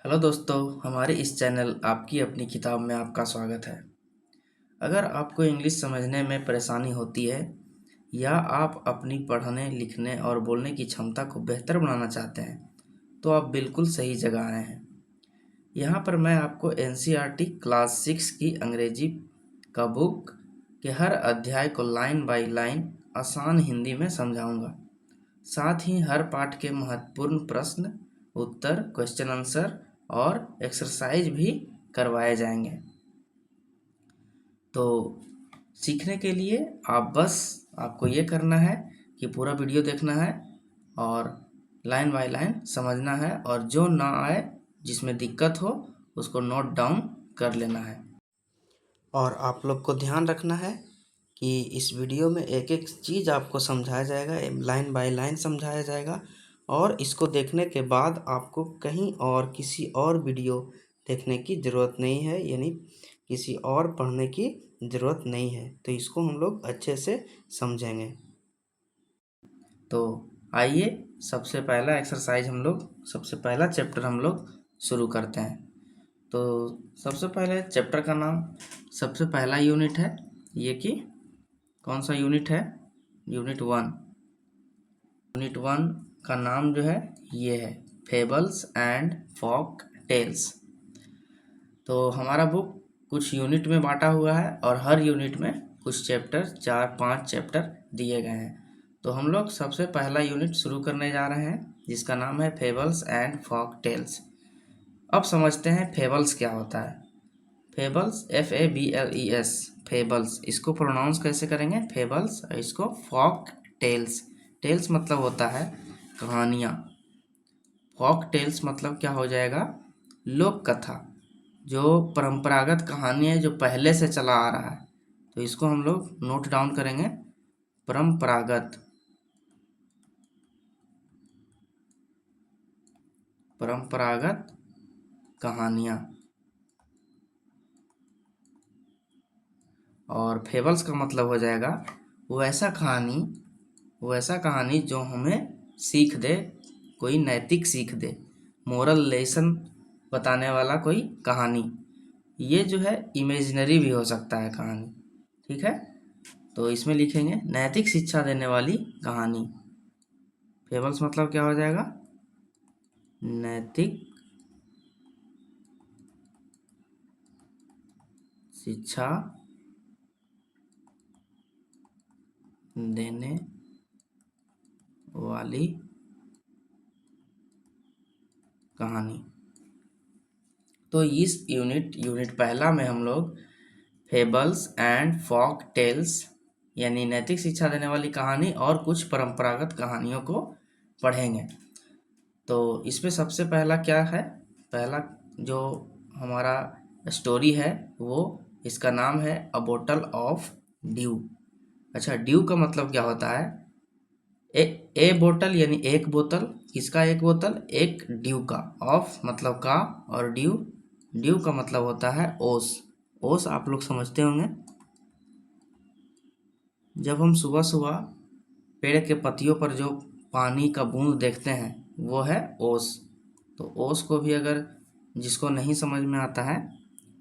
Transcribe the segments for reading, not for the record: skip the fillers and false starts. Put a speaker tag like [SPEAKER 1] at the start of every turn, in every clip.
[SPEAKER 1] Hello दोस्तों, हमारे इस चैनल आपकी अपनी किताब में आपका स्वागत है। अगर आपको इंग्लिश समझने में परेशानी होती है या आप अपनी पढ़ने, लिखने और बोलने की क्षमता को बेहतर बनाना चाहते हैं, तो आप बिल्कुल सही जगह आए हैं। यहाँ पर मैं आपको एनसीईआरटी क्लास 6 की अंग्रेजी का बुक के हर अध्याय को लाइन बाय लाइन आसान हिंदी में समझाऊंगा। साथ ही हर पाठ के महत्वपूर्ण प्रश्न उत्तर, क्वेश्चन आंसर और एक्सरसाइज भी करवाए जाएंगे। तो सीखने के लिए आपको ये करना है कि पूरा वीडियो देखना है और लाइन बाय लाइन समझना है, और जो ना आए, जिसमें दिक्कत हो, उसको नोट डाउन कर लेना है। और आप लोग को ध्यान रखना है कि इस वीडियो में एक एक चीज़ आपको समझाया जाएगा, लाइन बाय लाइन समझाया जाएगा, और इसको देखने के बाद आपको कहीं और किसी और वीडियो देखने की ज़रूरत नहीं है, यानी किसी और पढ़ने की ज़रूरत नहीं है। तो इसको हम लोग अच्छे से समझेंगे। तो आइए, सबसे पहला चैप्टर हम लोग शुरू करते हैं। तो सबसे पहले चैप्टर का नाम, सबसे पहला यूनिट है ये कि कौन सा यूनिट है? यूनिट 1। यूनिट 1 का नाम जो है ये है, फेबल्स एंड फोक टेल्स। तो हमारा बुक कुछ यूनिट में बांटा हुआ है और हर यूनिट में कुछ चैप्टर, 4-5 चैप्टर दिए गए हैं। तो हम लोग सबसे पहला यूनिट शुरू करने जा रहे हैं, जिसका नाम है फेबल्स एंड फोक टेल्स। अब समझते हैं फेबल्स क्या होता है। फेबल्स, FABLES, फेबल्स, इसको प्रोनाउंस कैसे करेंगे? फेबल्स। इसको फोक टेल्स, टेल्स मतलब होता है कहानियाँ। फोक टेल्स मतलब क्या हो जाएगा? लोक कथा, जो परंपरागत कहानी है, जो पहले से चला आ रहा है। तो इसको हम लोग नोट डाउन करेंगे, परंपरागत कहानियाँ। और फेबल्स का मतलब हो जाएगा वैसा कहानी जो हमें सीख दे, कोई नैतिक सीख दे, मोरल लेसन बताने वाला कोई कहानी। ये जो है इमेजिनरी भी हो सकता है कहानी, ठीक है। तो इसमें लिखेंगे नैतिक शिक्षा देने वाली कहानी। फेबल्स मतलब क्या हो जाएगा? नैतिक शिक्षा देने वाली कहानी। तो इस यूनिट पहला में हम लोग फेबल्स एंड फोक टेल्स, यानी नैतिक शिक्षा देने वाली कहानी और कुछ परंपरागत कहानियों को पढ़ेंगे। तो इसमें सबसे पहला क्या है? पहला जो हमारा स्टोरी है, वो इसका नाम है अ बोटल ऑफ ड्यू। अच्छा, ड्यू का मतलब क्या होता है? ए बोतल यानी एक बोतल, किसका एक बोतल? एक ड्यू का। ऑफ मतलब का, और ड्यू का मतलब होता है ओस। ओस आप लोग समझते होंगे, जब हम सुबह सुबह पेड़ के पत्तियों पर जो पानी का बूंद देखते हैं, वो है ओस। तो ओस को भी अगर जिसको नहीं समझ में आता है,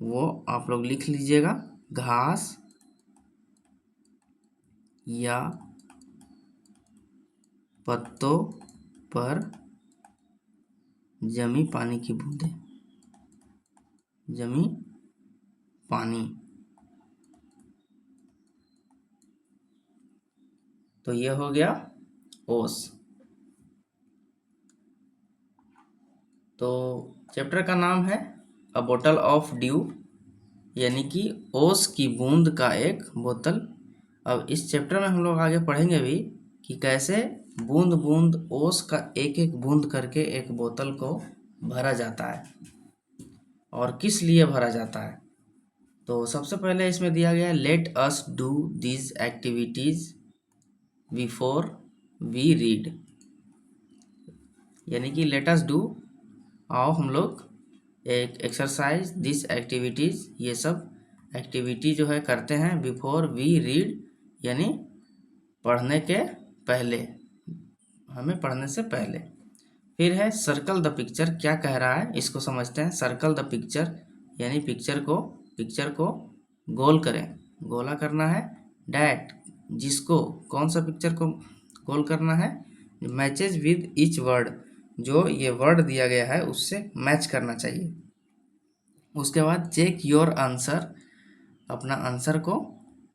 [SPEAKER 1] वो आप लोग लिख लीजिएगा, घास या पत्तों पर जमी पानी की बूंदें, जमी पानी। तो ये हो गया ओस। तो चैप्टर का नाम है अ बोटल ऑफ ड्यू, यानी कि ओस की बूंद का एक बोतल। अब इस चैप्टर में हम लोग आगे पढ़ेंगे भी कि कैसे बूंद बूंद ओस का एक एक बूंद करके एक बोतल को भरा जाता है और किस लिए भरा जाता है। तो सबसे पहले इसमें दिया गया है, let us do these activities before we read, यानी कि लेट अस डू, आओ हम लोग एक एक्सरसाइज, दिस एक्टिविटीज़, ये सब एक्टिविटी जो है करते हैं बिफोर वी रीड, यानी पढ़ने के पहले, हमें पढ़ने से पहले। फिर है सर्कल द पिक्चर, क्या कह रहा है इसको समझते हैं। सर्कल द पिक्चर यानी पिक्चर को गोल करें, गोला करना है। डैट जिसको, कौन सा पिक्चर को गोल करना है, मैचेज विद ईच वर्ड, जो ये वर्ड दिया गया है उससे मैच करना चाहिए। उसके बाद चेक योर आंसर, अपना आंसर को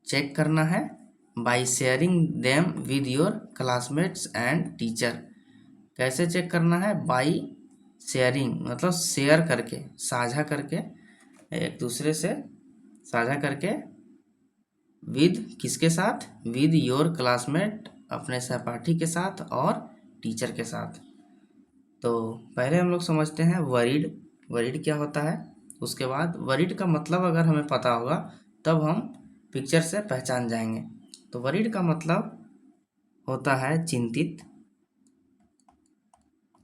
[SPEAKER 1] चेक करना है। By sharing them with your classmates and teacher, कैसे चेक करना है, बाय शेयरिंग मतलब शेयर करके, साझा करके, एक दूसरे से साझा करके, विद किसके साथ, विद योर क्लासमेट अपने सहपाठी के साथ और टीचर के साथ। तो पहले हम लोग समझते हैं वरीड, वरीड क्या होता है। उसके बाद वरीड का मतलब अगर हमें पता होगा तब हम पिक्चर से पहचान जाएंगे। तो वरीड का मतलब होता है चिंतित,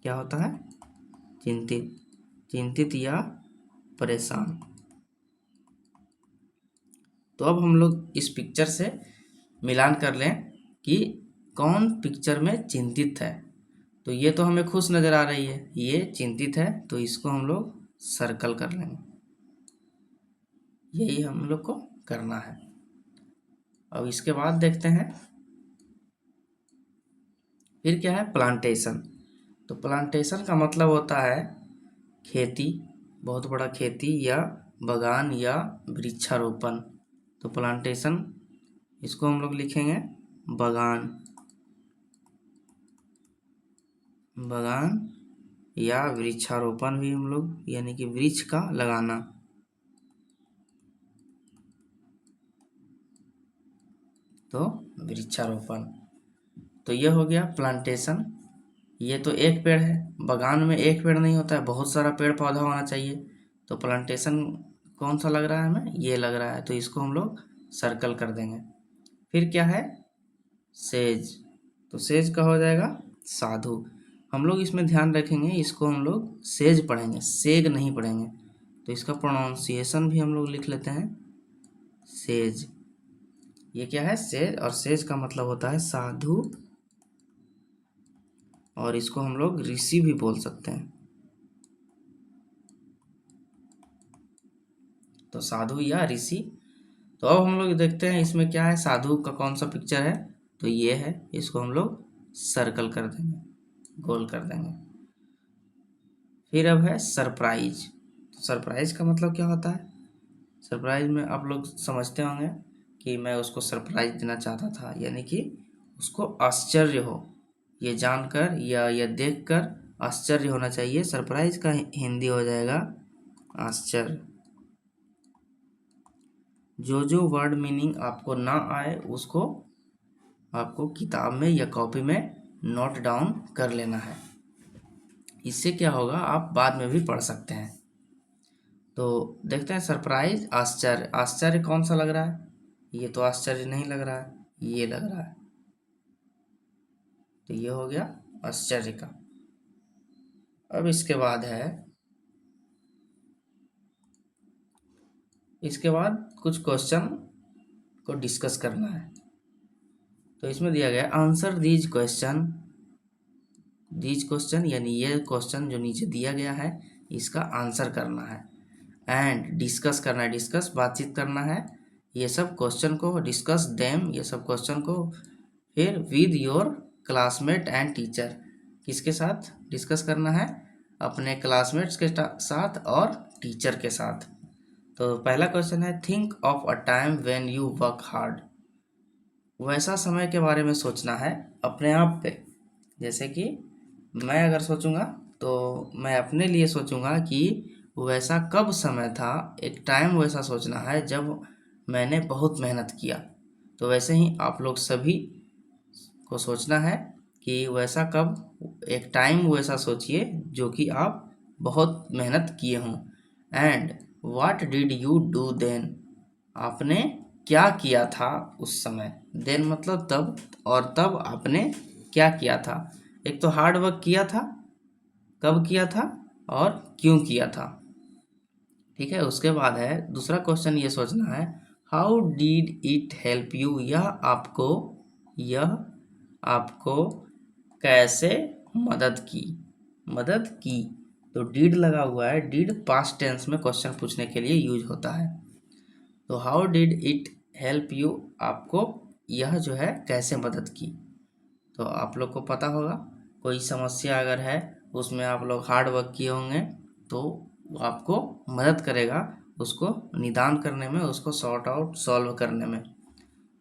[SPEAKER 1] क्या होता है, चिंतित, चिंतित या परेशान। तो अब हम लोग इस पिक्चर से मिलान कर लें कि कौन पिक्चर में चिंतित है। तो ये तो हमें खुश नज़र आ रही है, ये चिंतित है, तो इसको हम लोग सर्कल कर लेंगे, यही हम लोग को करना है। अब इसके बाद देखते हैं फिर क्या है, प्लांटेशन। तो प्लांटेशन का मतलब होता है खेती, बहुत बड़ा खेती या बागान या वृक्षारोपण। तो प्लांटेशन इसको हम लोग लिखेंगे बागान, बागान या वृक्षारोपण भी हम लोग, यानी कि वृक्ष का लगाना। तो वृक्षारोपण, तो ये हो गया प्लांटेशन। ये तो एक पेड़ है, बागान में एक पेड़ नहीं होता है, बहुत सारा पेड़ पौधा होना चाहिए। तो प्लांटेशन कौन सा लग रहा है हमें, ये लग रहा है, तो इसको हम लोग सर्कल कर देंगे। फिर क्या है, सेज। तो सेज का हो जाएगा साधु। हम लोग इसमें ध्यान रखेंगे, इसको हम लोग सेज पढ़ेंगे, सेग नहीं पढ़ेंगे। तो इसका प्रोनाउंसिएशन भी हम लोग लिख लेते हैं सेज। ये क्या है, सेज, और सेज का मतलब होता है साधु, और इसको हम लोग ऋषि भी बोल सकते हैं। तो साधु या ऋषि। तो अब हम लोग देखते हैं इसमें क्या है, साधु का कौन सा पिक्चर है, तो ये है, इसको हम लोग सर्कल कर देंगे, गोल कर देंगे। फिर अब है सरप्राइज। तो सरप्राइज का मतलब क्या होता है, सरप्राइज में आप लोग समझते होंगे कि मैं उसको सरप्राइज देना चाहता था, यानी कि उसको आश्चर्य हो, ये जानकर या ये देखकर आश्चर्य होना चाहिए। सरप्राइज का हिंदी हो जाएगा आश्चर्य। जो वर्ड मीनिंग आपको ना आए उसको आपको किताब में या कॉपी में नोट डाउन कर लेना है, इससे क्या होगा आप बाद में भी पढ़ सकते हैं। तो देखते हैं सरप्राइज, आश्चर्य। आश्चर्य कौन सा लग रहा है, ये तो आश्चर्य नहीं लग रहा है, ये लग रहा है, तो ये हो गया आश्चर्य का। अब इसके बाद है, इसके बाद कुछ क्वेश्चन को डिस्कस करना है। तो इसमें दिया गया answer these question, these question यानी ये क्वेश्चन जो नीचे दिया गया है इसका आंसर करना है। एंड डिस्कस करना है, डिस्कस बातचीत करना है, ये सब क्वेश्चन को डिस्कस देम, ये सब क्वेश्चन को। फिर with your classmate and teacher, किसके साथ डिस्कस करना है, अपने क्लासमेट्स के साथ और टीचर के साथ। तो पहला क्वेश्चन है think of a time when you work hard, वैसा समय के बारे में सोचना है अपने आप पे। जैसे कि मैं अगर सोचूंगा तो मैं अपने लिए सोचूंगा कि वैसा कब समय था, एक टाइम वैसा सोचना है जब मैंने बहुत मेहनत किया। तो वैसे ही आप लोग सभी को सोचना है कि वैसा कब, एक टाइम वैसा सोचिए जो कि आप बहुत मेहनत किए हों। And what did you do then, आपने क्या किया था उस समय। देन मतलब तब, और तब आपने क्या किया था। एक तो हार्ड वर्क किया था, कब किया था और क्यों किया था, ठीक है। उसके बाद है दूसरा क्वेश्चन, ये सोचना है how did it help you, यह आपको कैसे मदद की। मदद की। तो डिड लगा हुआ है, डिड पास्ट टेंस में क्वेश्चन पूछने के लिए यूज होता है। तो how did it help you, आपको यह जो है कैसे मदद की। तो आप लोग को पता होगा कोई समस्या अगर है उसमें आप लोग हार्ड वर्क किए होंगे तो वो आपको मदद करेगा उसको निदान करने में, उसको सॉर्ट आउट सॉल्व करने में।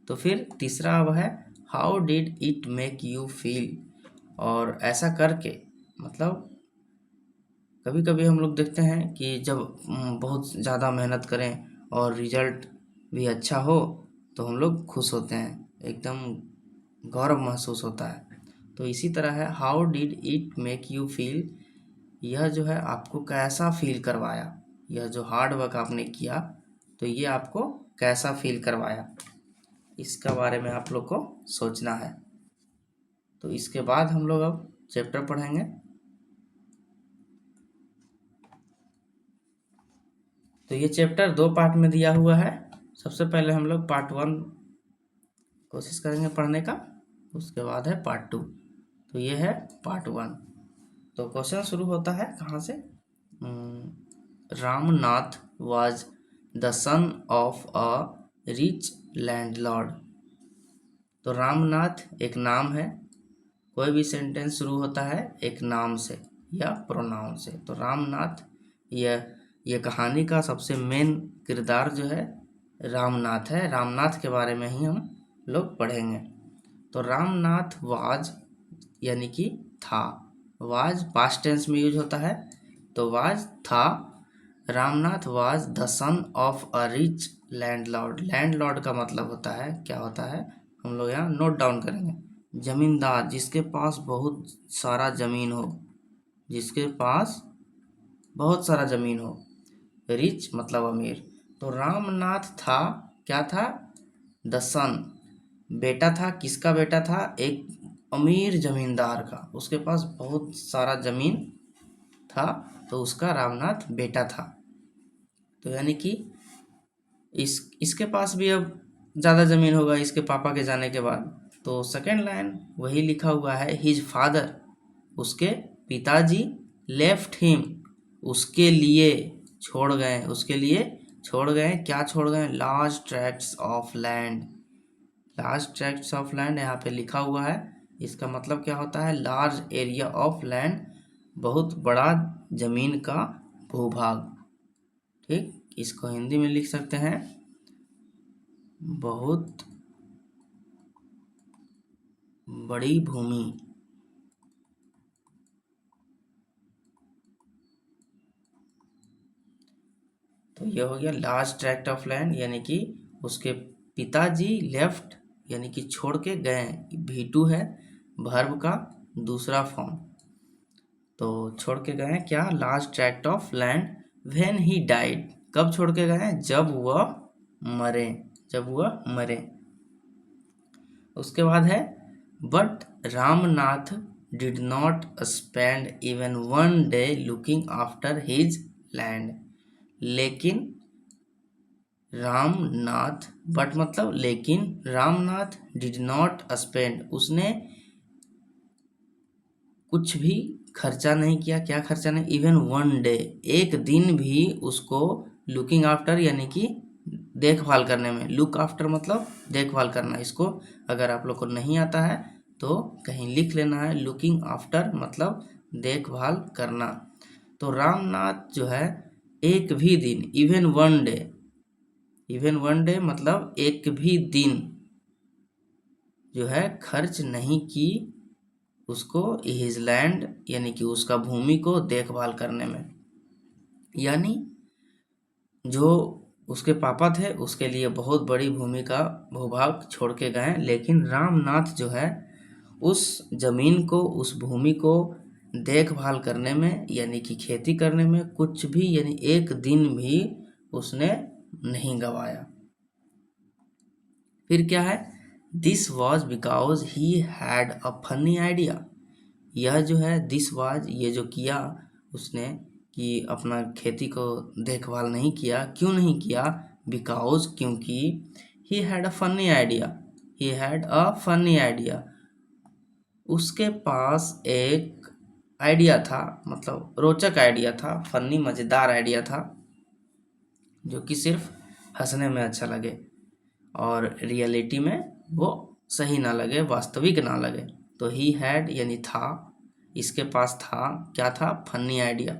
[SPEAKER 1] तो फिर तीसरा अब है how did it make you feel. और ऐसा करके मतलब कभी कभी हम लोग देखते हैं कि जब बहुत ज़्यादा मेहनत करें और रिजल्ट भी अच्छा हो तो हम लोग खुश होते हैं, एकदम गौरव महसूस होता है। तो इसी तरह है how did it make you feel, यह जो है आपको कैसा फील करवाया, यह जो हार्ड वर्क आपने किया तो ये आपको कैसा फील करवाया, इसका बारे में आप लोग को सोचना है। तो इसके बाद हम लोग अब चैप्टर पढ़ेंगे। तो ये चैप्टर 2 पार्ट में दिया हुआ है। सबसे पहले हम लोग पार्ट 1 कोशिश करेंगे पढ़ने का, उसके बाद है पार्ट 2। तो ये है पार्ट 1। तो क्वेश्चन शुरू होता है कहाँ से, Ramnath was the son of a rich landlord. तो रामनाथ एक नाम है, कोई भी सेंटेंस शुरू होता है एक नाम से या प्रोनाउन से। तो रामनाथ, यह कहानी का सबसे मेन किरदार जो है रामनाथ है। रामनाथ के बारे में ही हम लोग पढ़ेंगे। तो रामनाथ वाज यानी कि था, वाज पास्ट टेंस में यूज होता है, तो वाज था। Ramnath was the son of a rich landlord. Landlord का मतलब होता है, क्या होता है हम लोग यहाँ नोट डाउन करेंगे, जमींदार, जिसके पास बहुत सारा जमीन हो, जिसके पास बहुत सारा जमीन हो। रिच मतलब अमीर। तो रामनाथ था, क्या था, द सन, बेटा था। किसका बेटा था, एक अमीर जमींदार का, उसके पास बहुत सारा जमीन था तो उसका रामनाथ बेटा था। तो यानी कि इसके पास भी अब ज़्यादा ज़मीन होगा इसके पापा के जाने के बाद। तो सेकेंड लाइन वही लिखा हुआ है, हिज फादर, उसके पिताजी, लेफ्ट हिम, उसके लिए छोड़ गए, उसके लिए छोड़ गए, क्या छोड़ गए, large tracts of land. Large tracts of land यहाँ पे लिखा हुआ है, इसका मतलब क्या होता है, लार्ज एरिया ऑफ लैंड, बहुत बड़ा जमीन का भूभाग। ठीक, इसको हिंदी में लिख सकते हैं बहुत बड़ी भूमि। तो यह हो गया लार्ज ट्रैक्ट ऑफ लैंड, यानी कि उसके पिताजी लेफ्ट यानी कि छोड़ के गए, V2 है वर्ब का दूसरा फॉर्म। तो छोड़ के गए क्या, large tract of land when he died, कब छोड़ के गए, जब वह मरे, जब वह मरे। उसके बाद है but Ramnath did not spend even one day looking after his land. लेकिन रामनाथ, बट मतलब लेकिन, रामनाथ डिड नॉट स्पेंड, उसने कुछ भी खर्चा नहीं किया, क्या खर्चा नहीं, इवन वन डे, एक दिन भी उसको लुकिंग आफ्टर यानी कि देखभाल करने में, लुक आफ्टर मतलब देखभाल करना। इसको अगर आप लोग को नहीं आता है तो कहीं लिख लेना है, लुकिंग आफ्टर मतलब देखभाल करना। तो रामनाथ जो है एक भी दिन, even one day, even one day मतलब एक भी दिन जो है खर्च नहीं की उसको हिज लैंड यानी कि उसका भूमि को देखभाल करने में। यानी जो उसके पापा थे उसके लिए बहुत बड़ी भूमि का भूभाग छोड़ के गए, लेकिन रामनाथ जो है उस जमीन को, उस भूमि को देखभाल करने में यानी कि खेती करने में कुछ भी यानी एक दिन भी उसने नहीं गवाया। फिर क्या है, this was because he had a funny idea. यह जो है दिस वाज, ये जो किया उसने कि अपना खेती को देखभाल नहीं किया, क्यों नहीं किया, बिकॉज क्योंकि, he had a funny idea, he had a funny idea, उसके पास एक आइडिया था, मतलब रोचक आइडिया था, फनी मज़ेदार आइडिया था, जो कि सिर्फ हंसने में अच्छा लगे और रियलिटी में वो सही ना लगे, वास्तविक ना लगे। तो ही हैड यानी था, इसके पास था, क्या था, फनी आइडिया,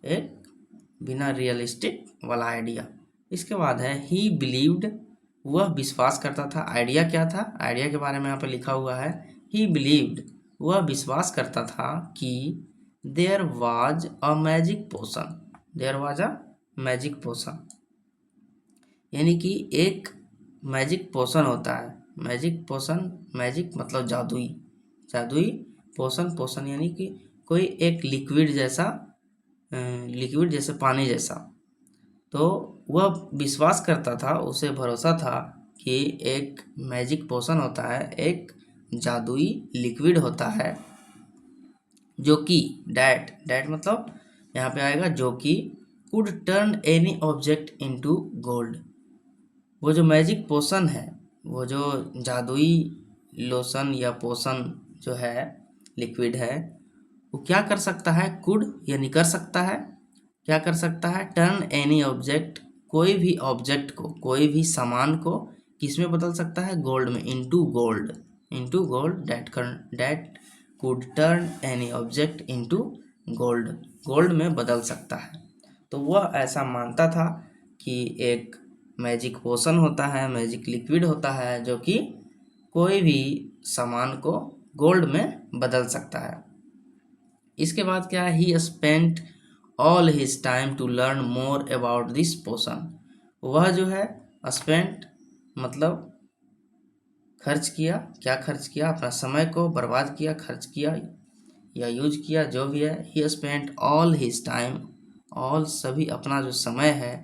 [SPEAKER 1] एक बिना रियलिस्टिक वाला आइडिया। इसके बाद है ही बिलीव्ड, वह विश्वास करता था। आइडिया क्या था, आइडिया के बारे में यहाँ पे लिखा हुआ है ही बिलीव्ड, वह विश्वास करता था कि there was a magic potion, there was a magic potion, यानी कि एक मैजिक पोशन होता है। मैजिक पोशन, मैजिक मतलब जादुई, जादुई पोशन, पोशन यानी कि कोई एक लिक्विड जैसा, लिक्विड जैसे पानी जैसा। तो वह विश्वास करता था, उसे भरोसा था कि एक मैजिक पोशन होता है, एक जादुई लिक्विड होता है, जो कि डैट, डैट मतलब यहाँ पे आएगा जो कि could turn any object into gold. वो जो मैजिक पोशन है, वो जो जादुई लोशन या पोशन जो है, लिक्विड है, वो क्या कर सकता है, कुड यानी कर सकता है, क्या कर सकता है, टर्न एनी ऑब्जेक्ट, कोई भी ऑब्जेक्ट को, कोई भी सामान को किस में बदल सकता है, गोल्ड में, into gold, into gold, that could turn any object into gold, gold में बदल सकता है। तो वह ऐसा मानता था कि एक मैजिक पोशन होता है, मैजिक लिक्विड होता है, जो कि कोई भी सामान को गोल्ड में बदल सकता है। इसके बाद क्या है, he spent all his time to learn more about this potion, वह जो है स्पेंट मतलब खर्च किया, क्या खर्च किया, अपना समय को बर्बाद किया, खर्च किया या यूज किया, जो भी है, he spent all his time, all सभी, अपना जो समय है,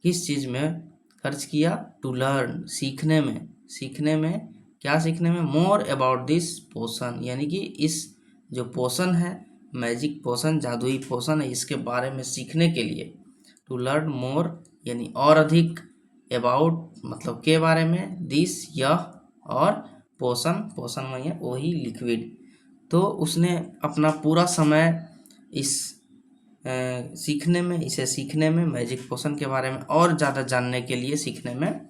[SPEAKER 1] किस चीज़ में खर्च किया, टू लर्न सीखने में, सीखने में, क्या सीखने में, मोर अबाउट दिस पोशन, यानी कि इस जो पोशन है, मैजिक पोशन, जादुई पोशन है, इसके बारे में सीखने के लिए, टू लर्न मोर यानी और अधिक, अबाउट मतलब के बारे में, दिस यह, और पोशन, पोशन में है वही लिक्विड। तो उसने अपना पूरा समय इस सीखने में, इसे सीखने में, मैजिक पोशन के बारे में और ज़्यादा जानने के लिए सीखने में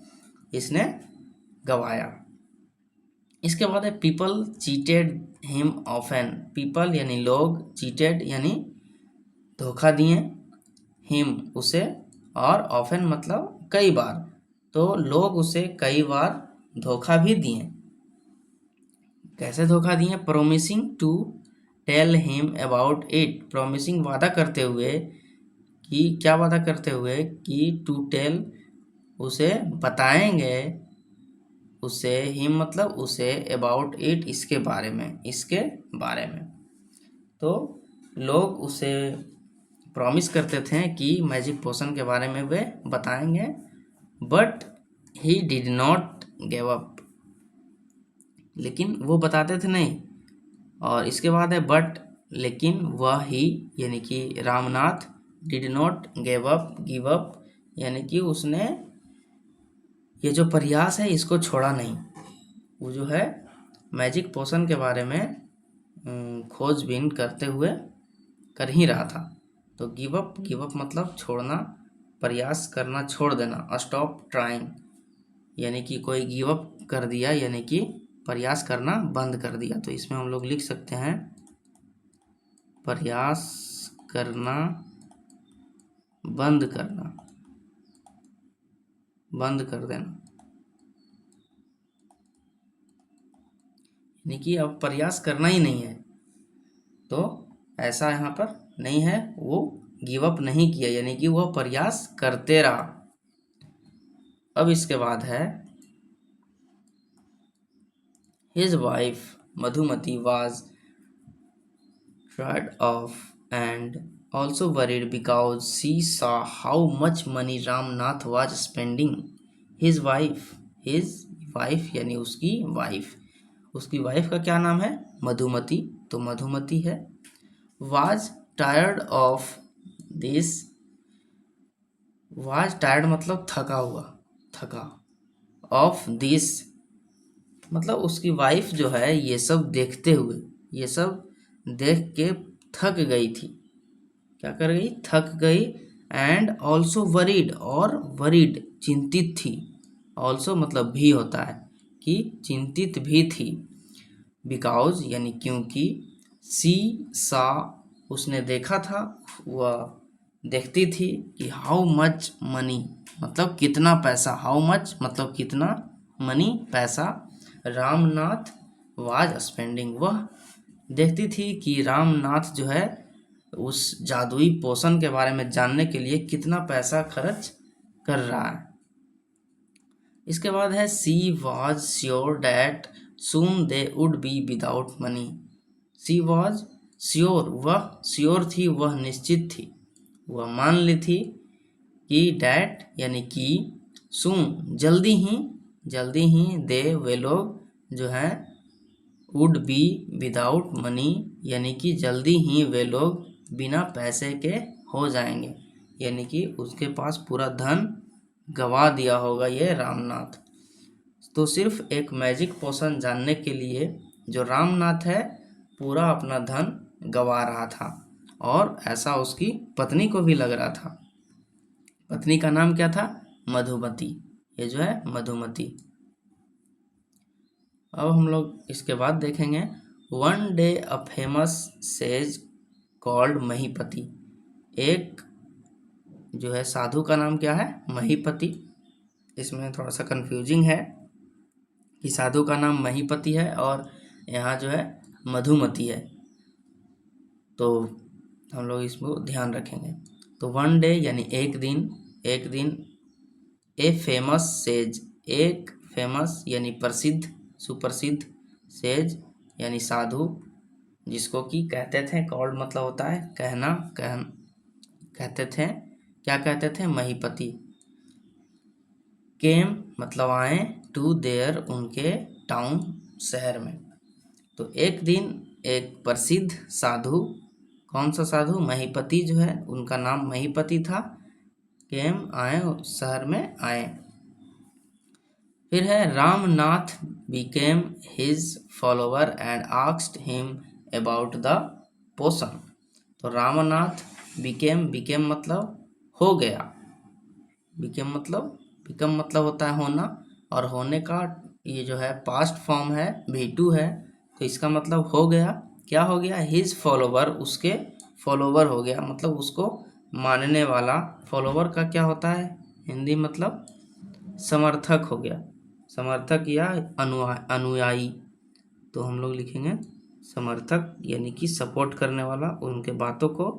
[SPEAKER 1] इसने गवाया। इसके बाद है people cheated him often, people यानी लोग, चीटेड यानी धोखा दिए, हिम उसे, और ऑफन मतलब कई बार, तो लोग उसे कई बार धोखा भी दिए। कैसे धोखा दिए, promising to tell him about it, promising वादा करते हुए, कि क्या वादा करते हुए, कि टू टेल उसे बताएंगे, उसे, हिम मतलब उसे, अबाउट इट इसके बारे में, इसके बारे में। तो लोग उसे प्रॉमिस करते थे कि मैजिक पोशन के बारे में वे बताएंगे, but he did not give up, लेकिन वो बताते थे नहीं। और इसके बाद है बट, लेकिन वह ही यानी कि Ramnath, did not give up यानी कि उसने ये जो प्रयास है इसको छोड़ा नहीं। वो जो है मैजिक पोशन के बारे में खोजबीन करते हुए कर ही रहा था। तो गिव अप मतलब छोड़ना, प्रयास करना छोड़ देना, स्टॉप ट्राइंग, यानी कि कोई गिव अप कर दिया, यानी कि प्रयास करना बंद कर दिया। तो इसमें हम लोग लिख सकते हैं प्रयास करना बंद करना, बंद कर देना, यानी कि अब प्रयास करना ही नहीं है। तो ऐसा यहाँ पर नहीं है, वो गिव अप नहीं किया, यानी कि वह प्रयास करते रहा। अब इसके बाद है his wife Madhumati was tired of and also worried because she saw how much money Ramnath was spending. His wife यानी उसकी वाइफ, उसकी वाइफ का क्या नाम है, मधुमती, तो मधुमती है। was tired of this, was tired मतलब थका हुआ, थका, of this मतलब उसकी वाइफ जो है ये सब देखते हुए, ये सब देख के थक गई थी। क्या कर गई? थक गई। एंड ऑल्सो वरीड, और वरीड चिंतित थी। ऑल्सो मतलब भी होता है कि चिंतित भी थी। बिकॉज यानी क्योंकि, सी सा उसने देखा था, वह देखती थी कि हाउ मच मनी मतलब कितना पैसा, हाउ मच मतलब कितना, मनी पैसा, रामनाथ वाज स्पेंडिंग वह देखती थी कि रामनाथ जो है उस जादुई पोषण के बारे में जानने के लिए कितना पैसा खर्च कर रहा है। इसके बाद है she was sure that soon they would be without money. She was sure, वह श्योर थी, वह निश्चित थी, वह मान ली थी कि डैट यानी कि सून जल्दी ही दे वे लोग जो हैं वुड बी विदाउट मनी यानी कि जल्दी ही वे लोग बिना पैसे के हो जाएंगे, यानी कि उसके पास पूरा धन गवा दिया होगा ये रामनाथ। तो सिर्फ एक मैजिक पोशन जानने के लिए जो रामनाथ है पूरा अपना धन गवा रहा था, और ऐसा उसकी पत्नी को भी लग रहा था। पत्नी का नाम क्या था? मधुमती। ये जो है मधुमती। अब हम लोग इसके बाद देखेंगे one day a famous sage called Mahipati. एक जो है साधु का नाम क्या है? महीपति। इसमें थोड़ा सा कंफ्यूजिंग है कि साधु का नाम महीपति है और यहाँ जो है मधुमती है, तो हम लोग इसको ध्यान रखेंगे। तो वन डे यानी एक दिन, ए फेमस सेज, एक फेमस यानी प्रसिद्ध, सुप्रसिद्ध, सेज यानी साधु, जिसको कि कहते थे, कॉल्ड मतलब होता है कहना, कहते थे, क्या कहते थे? महीपति। केम मतलब आए, टू देयर उनके टाउन शहर में। तो एक दिन एक प्रसिद्ध साधु, कौन सा साधु? महीपति जो है उनका नाम महीपति था, केम आए, शहर में आए। फिर है Ramnath became his follower and asked him about the potion. तो रामनाथ बिकेम मतलब हो गया, बिकम मतलब होता है होना, और होने का ये जो है पास्ट फॉर्म है, V2 है, तो इसका मतलब हो गया। क्या हो गया? हिज फॉलोवर, उसके फॉलोवर हो गया, मतलब उसको मानने वाला। फॉलोवर का क्या होता है हिंदी मतलब? समर्थक हो गया, समर्थक या अनुयायी। तो हम लोग लिखेंगे समर्थक, यानी कि सपोर्ट करने वाला, उनके बातों को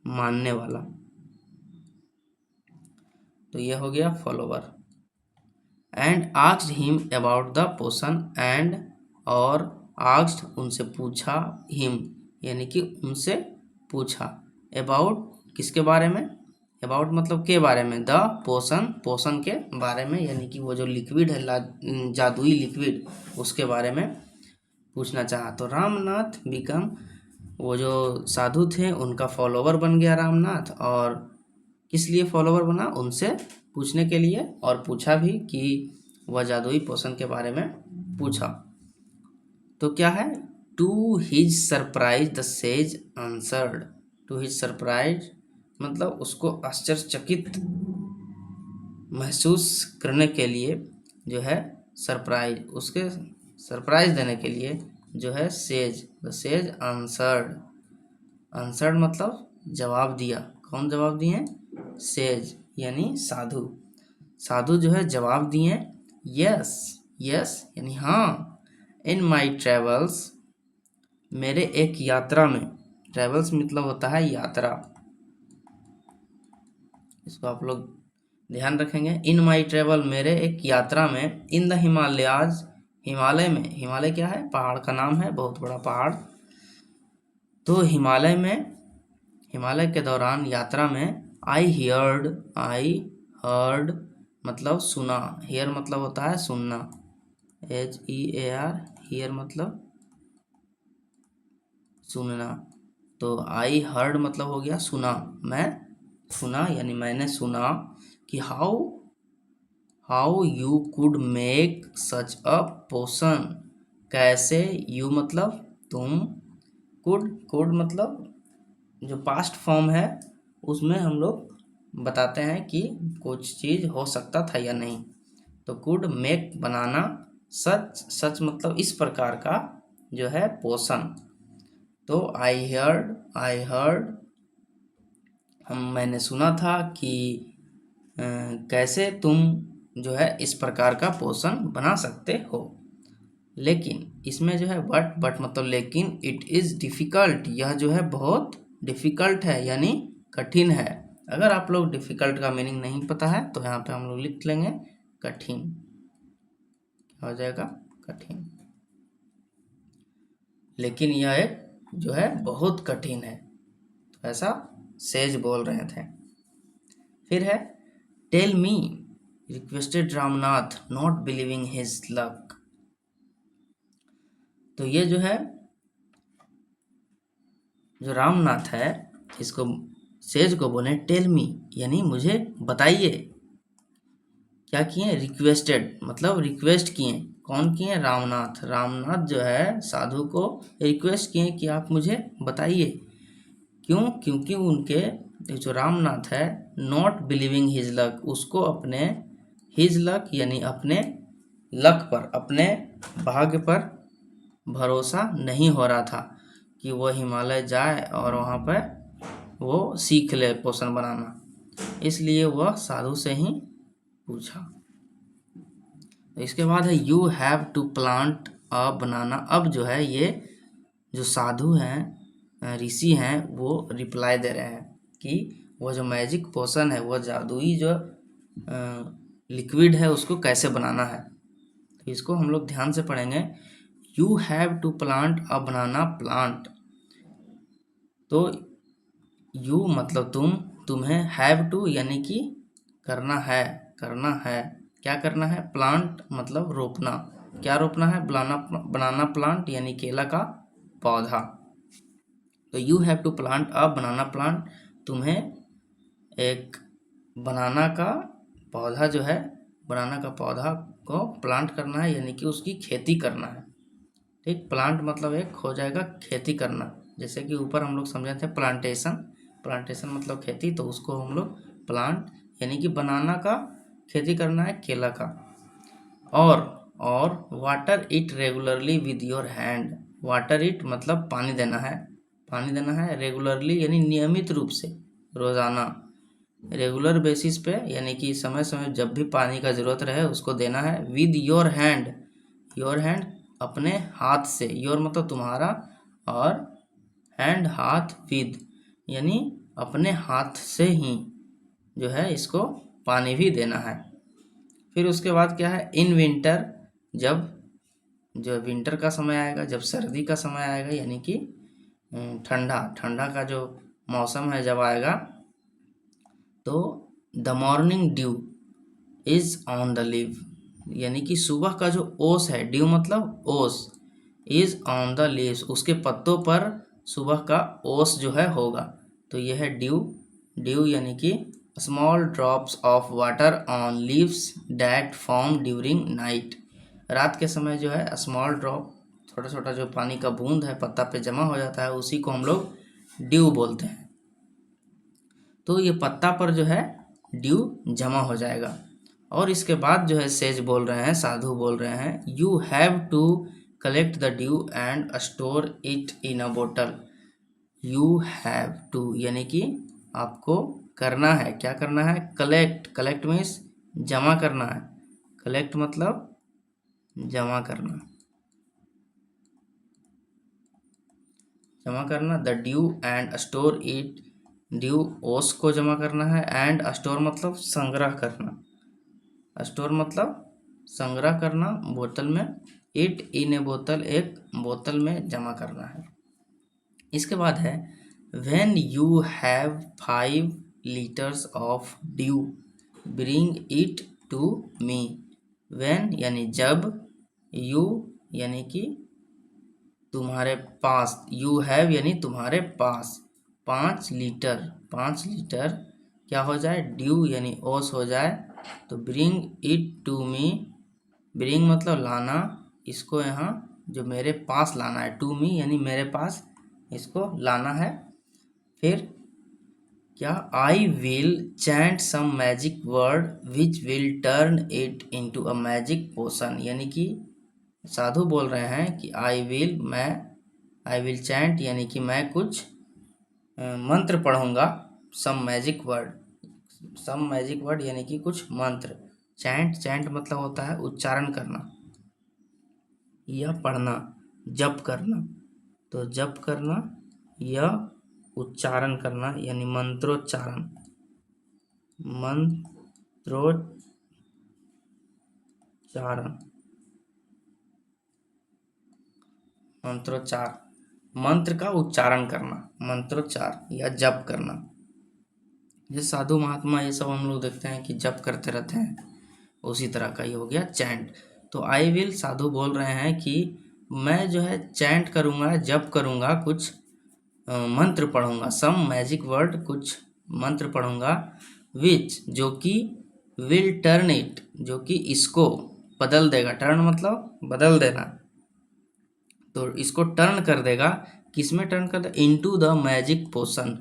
[SPEAKER 1] मानने वाला। तो यह हो गया follower. And asked him about the potion, and और आस्क्ड उनसे पूछा, हिम यानी कि उनसे पूछा, अबाउट किसके बारे में? अबाउट मतलब के बारे में, द पोशन के बारे में, यानी कि वो जो लिक्विड है, जादुई लिक्विड, उसके बारे में पूछना चाहा। तो रामनाथ बिकम, वो जो साधु थे उनका फॉलोवर बन गया रामनाथ, और किस लिए फॉलोवर बना? उनसे पूछने के लिए, और पूछा भी कि वह जादुई पोशन के बारे में पूछा। तो क्या है? To his surprise the sage answered. To his surprise मतलब उसको आश्चर्यचकित महसूस करने के लिए जो है सरप्राइज, उसके सरप्राइज देने के लिए जो है says, the sage answered. Answered मतलब जवाब दिया। कौन जवाब दिए? सेज यानी साधु। साधु जो है जवाब दिए, यस यानी हाँ, इन माई ट्रेवल्स, मेरे एक यात्रा में, ट्रेवल्स मतलब होता है यात्रा, इसको आप लोग ध्यान रखेंगे। इन माई ट्रेवल, मेरे एक यात्रा में, इन द हिमालयाज, हिमालय में, हिमालय क्या है? पहाड़ का नाम है, बहुत बड़ा पहाड़। तो हिमालय में, हिमालय के दौरान यात्रा में, आई हर्ड मतलब सुना, हियर मतलब होता है सुनना, HEAR, हियर मतलब सुनना। तो आई हर्ड मतलब हो गया सुना, मैं सुना यानी मैंने सुना कि how you could make such a potion, कैसे, यू मतलब तुम, कुड मतलब जो पास्ट फॉर्म है उसमें हम लोग बताते हैं कि कुछ चीज़ हो सकता था या नहीं। तो कुड मेक बनाना, सच मतलब इस प्रकार का जो है पोषण। तो आई हर्ड मैंने सुना था कि कैसे तुम जो है इस प्रकार का पोषण बना सकते हो। लेकिन इसमें जो है बट मतलब लेकिन, इट इज़ डिफ़िकल्ट, यह जो है बहुत डिफ़िकल्ट है यानी कठिन है। अगर आप लोग डिफ़िकल्ट का मीनिंग नहीं पता है तो यहाँ पे हम लोग लिख लेंगे कठिन, क्या हो जाएगा कठिन। लेकिन यह एक जो है बहुत कठिन है, तो ऐसा सेज बोल रहे थे। फिर है tell me, requested Ramnath not believing his luck. तो ये जो है जो रामनाथ है इसको सेज को बोले टेल मी यानी मुझे बताइए। क्या किए, रिक्वेस्टेड मतलब रिक्वेस्ट किए। कौन किए, रामनाथ। रामनाथ जो है साधु को रिक्वेस्ट किए कि आप मुझे बताइए। क्यों, क्योंकि उनके जो रामनाथ है नॉट बिलीविंग हिज लक, उसको अपने हिज लक यानी अपने लक पर, अपने भाग्य पर भरोसा नहीं हो रहा था कि वो हिमालय जाए और वहाँ पर वो सीख ले पोषण बनाना। इसलिए वह साधु से ही पूछा। तो इसके बाद है you have to plant a बनाना। अब जो है ये जो साधु हैं, ऋषि हैं, वो रिप्लाई दे रहे हैं कि वो जो मैजिक पोशन है, वो जादुई जो लिक्विड है उसको कैसे बनाना है। तो इसको हम लोग ध्यान से पढ़ेंगे। You have to plant a banana plant. तो यू मतलब तुम्हें हैव टू यानी कि करना है, क्या करना है, प्लांट मतलब रोपना। क्या रोपना है, बनाना प्लांट यानी केला का पौधा। तो you have to plant a banana plant, तुम्हें एक बनाना का पौधा जो है, बनाना का पौधा को प्लांट करना है यानी कि उसकी खेती करना है। ठीक, प्लांट मतलब एक हो जाएगा खेती करना। जैसे कि ऊपर हम लोग समझे थे प्लांटेशन मतलब खेती, तो उसको हम लोग प्लांट यानी कि बनाना का खेती करना है, केला का। और water it regularly with your hand. Water it मतलब पानी देना है, रेगुलरली यानी नियमित रूप से, रोज़ाना, रेगुलर बेसिस पे यानी कि समय समय जब भी पानी का ज़रूरत रहे उसको देना है। विद योर हैंड अपने हाथ से, योर मतलब तुम्हारा, और हैंड हाथ, विद यानी अपने हाथ से ही जो है इसको पानी भी देना है। फिर उसके बाद क्या है, इन विंटर, जब जो विंटर का समय आएगा, जब सर्दी का समय आएगा यानी कि ठंडा का जो मौसम है जब आएगा, तो the morning due is on the leave यानी कि सुबह का जो ओस है, ड्यू मतलब ओस, इज ऑन द लीव्स उसके पत्तों पर सुबह का ओस जो है होगा। तो यह है ड्यू यानी कि small drops of water on leaves that form during night. रात के समय जो है स्मॉल ड्रॉप, छोटा छोटा जो पानी का बूंद है पत्ता पे जमा हो जाता है, उसी को हम लोग ड्यू बोलते हैं। तो ये पत्ता पर जो है ड्यू जमा हो जाएगा। और इसके बाद जो है सेज बोल रहे हैं, साधु बोल रहे हैं, you have to collect the dew and store it in a बोतल। यू हैव टू यानी कि आपको करना है, क्या करना है, कलेक्ट मीन्स जमा करना है, कलेक्ट मतलब जमा करना, the dew and store it, due ओस को जमा करना है, एंड स्टोर मतलब संग्रह करना, स्टोर मतलब संग्रह करना बोतल में, इट इन ए बोतल एक बोतल में जमा करना है। इसके बाद है when you have 5 litres of dew bring it to me. When यानी जब, यू यानी कि तुम्हारे पास, यू हैव यानी तुम्हारे पास 5 लीटर क्या हो जाए, ड्यू यानी ओस हो जाए, तो bring it to me, bring मतलब लाना, इसको यहाँ जो मेरे पास लाना है, टू मी यानी मेरे पास इसको लाना है। फिर क्या, I will chant some magic word which will turn it into a magic potion, यानी कि साधु बोल रहे हैं कि आई विल चैंट यानी कि मैं कुछ मंत्र पढ़ूंगा। सम मैजिक वर्ड यानी कि कुछ मंत्र। चैंट मतलब होता है उच्चारण करना या पढ़ना, जप करना। तो जप करना या उच्चारण करना यानी मंत्रोच्चारण, मंत्रोच्चार, मंत्र का उच्चारण करना, मंत्रोच्चार या जप करना। जैसे साधु महात्मा ये सब हम लोग देखते हैं कि जप करते रहते हैं, उसी तरह का ही हो गया चैंट। तो आई विल, साधु बोल रहे हैं कि मैं जो है चैंट करूँगा, जप करूँगा, कुछ मंत्र पढ़ूंगा, सम मैजिक वर्ड, कुछ मंत्र पढ़ूंगा, विच जो कि विल टर्न इट जो कि इसको बदल देगा। टर्न मतलब बदल देना, तो इसको टर्न कर देगा। किसमें टर्न कर देगा? इनटू द मैजिक पोशन,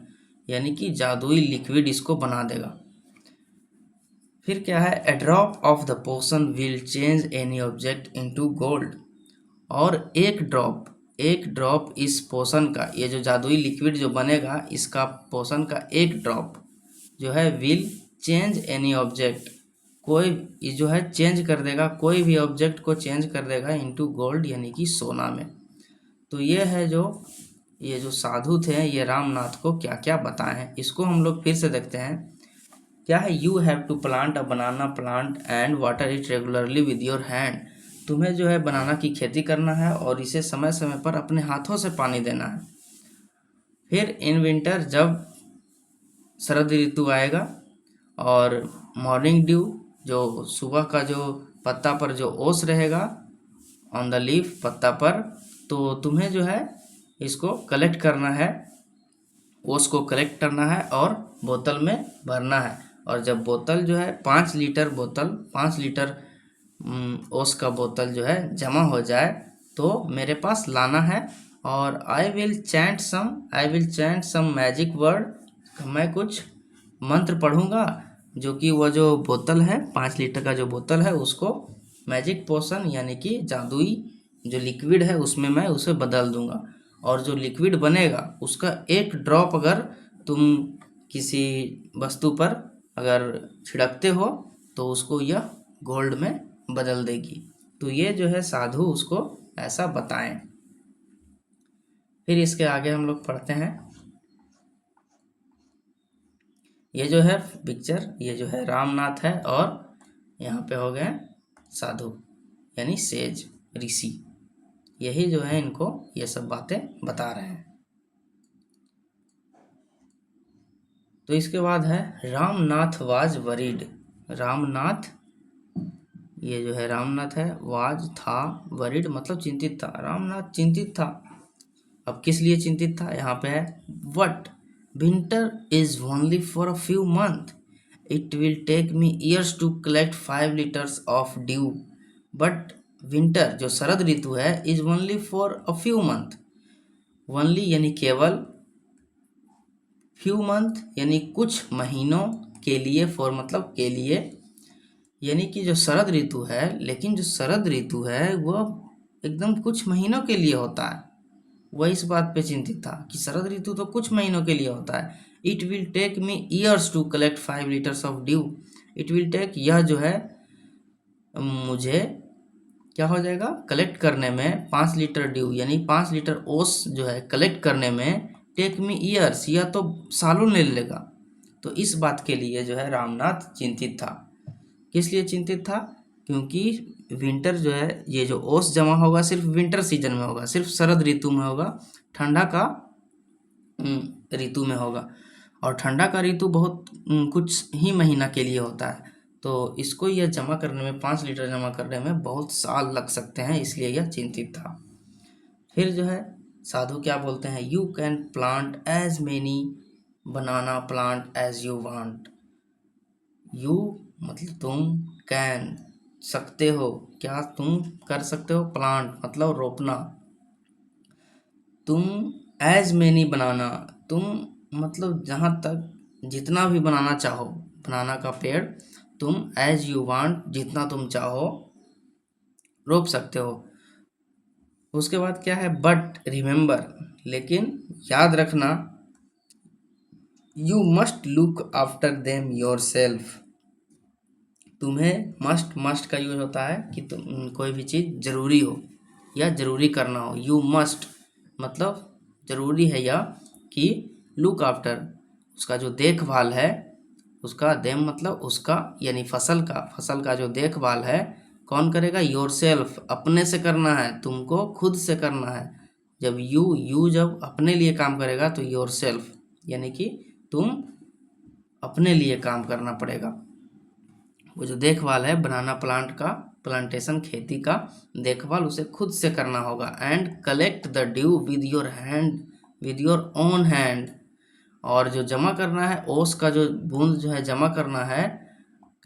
[SPEAKER 1] यानी कि जादुई लिक्विड इसको बना देगा। फिर क्या है, a drop of the potion will change any object into gold, और एक ड्रॉप इस पोशन का, ये जो जादुई लिक्विड जो बनेगा इसका पोशन का एक ड्रॉप जो है विल चेंज एनी ऑब्जेक्ट, कोई ये जो है चेंज कर देगा, कोई भी ऑब्जेक्ट को चेंज कर देगा इनटू गोल्ड यानी कि सोना में। तो ये है ये जो साधु थे ये रामनाथ को क्या क्या बताए हैं, इसको हम लोग फिर से देखते हैं। क्या है, you have to plant a banana plant and water it regularly with your hand, तुम्हें जो है बनाना की खेती करना है और इसे समय समय पर अपने हाथों से पानी देना है। फिर इन विंटर, जब शरद ऋतु आएगा, और मॉर्निंग ड्यू जो सुबह का जो पत्ता पर जो ओस रहेगा, ऑन द लीफ पत्ता पर, तो तुम्हें जो है इसको कलेक्ट करना है, ओस को कलेक्ट करना है और बोतल में भरना है। और जब बोतल जो है 5 लीटर ओस का बोतल जो है जमा हो जाए तो मेरे पास लाना है। और I will chant some magic word, मैं कुछ मंत्र पढ़ूंगा जो कि वह जो बोतल है 5 लीटर का जो बोतल है उसको मैजिक पोशन यानी कि जादुई जो लिक्विड है उसमें मैं उसे बदल दूंगा। और जो लिक्विड बनेगा उसका एक ड्रॉप अगर तुम किसी वस्तु पर अगर छिड़कते हो तो उसको यह गोल्ड में बदल देगी। तो ये जो है साधु उसको ऐसा बताएं। फिर इसके आगे हम लोग पढ़ते हैं। ये जो है पिक्चर, ये जो है रामनाथ है और यहाँ पे हो गए साधु यानी सेज, ऋषि, यही जो है इनको ये सब बातें बता रहे हैं। तो इसके बाद है रामनाथ वाज वरीड। रामनाथ, ये जो है रामनाथ है, वाज था, वरीड मतलब चिंतित था। रामनाथ चिंतित था। अब किस लिए चिंतित था? यहाँ पे है but winter is only for a few month, it will take me years to collect 5 litres of dew, but winter जो शरद ऋतु है is only for a few month, only यानी केवल, फ्यू मंथ यानी कुछ महीनों के लिए, फॉर मतलब के लिए, यानी कि जो शरद ऋतु है, लेकिन जो शरद ऋतु है वह एकदम कुछ महीनों के लिए होता है। वह इस बात पे चिंतित था कि शरद ऋतु तो कुछ महीनों के लिए होता है। It will take me years to collect 5 litres of dew, it will take, यह जो है मुझे क्या हो जाएगा, कलेक्ट करने में 5 लीटर ड्यू यानी 5 लीटर ओस जो है कलेक्ट करने में, टेक मी ईयर्स, यह तो सालों ले लेगा। तो इस बात के लिए जो है रामनाथ चिंतित था। किस लिए चिंतित था? क्योंकि विंटर जो है, ये जो ओस जमा होगा सिर्फ विंटर सीजन में होगा, सिर्फ शरद ऋतु में होगा, ठंडा का ऋतु में होगा। और ठंडा का ऋतु बहुत कुछ ही महीना के लिए होता है। तो इसको यह जमा करने में, 5 लीटर जमा करने में बहुत साल लग सकते हैं, इसलिए यह चिंतित था। फिर जो है साधु क्या बोलते हैं, you can plant as many banana plant as you want. You मतलब तुम, कैन सकते हो, तुम कर सकते हो, प्लांट मतलब रोपना, तुम एज मैनी बनाना, तुम मतलब जहाँ तक जितना भी बनाना चाहो बनाना का पेड़, तुम एज यू वांट जितना तुम चाहो रोप सकते हो। उसके बाद क्या है, बट रिमेंबर, लेकिन याद रखना, you must look after them your self, तुम्हें मस्ट का यूज होता है कि तुम कोई भी चीज़ जरूरी हो या जरूरी करना हो। यू मस्ट मतलब जरूरी है या कि लुक आफ्टर उसका जो देखभाल है, उसका देम मतलब उसका यानी फसल का जो देखभाल है कौन करेगा, योर सेल्फ अपने से करना है, तुमको खुद से करना है। जब यू जब अपने लिए काम करेगा तो योर सेल्फ यानी कि तुम अपने लिए काम करना पड़ेगा। वो जो देखभाल है बनाना प्लांट का, प्लांटेशन खेती का देखभाल उसे खुद से करना होगा। And collect the due with your hand, with your own hand, और जो जमा करना है ओस का जो बूंद जो है जमा करना है,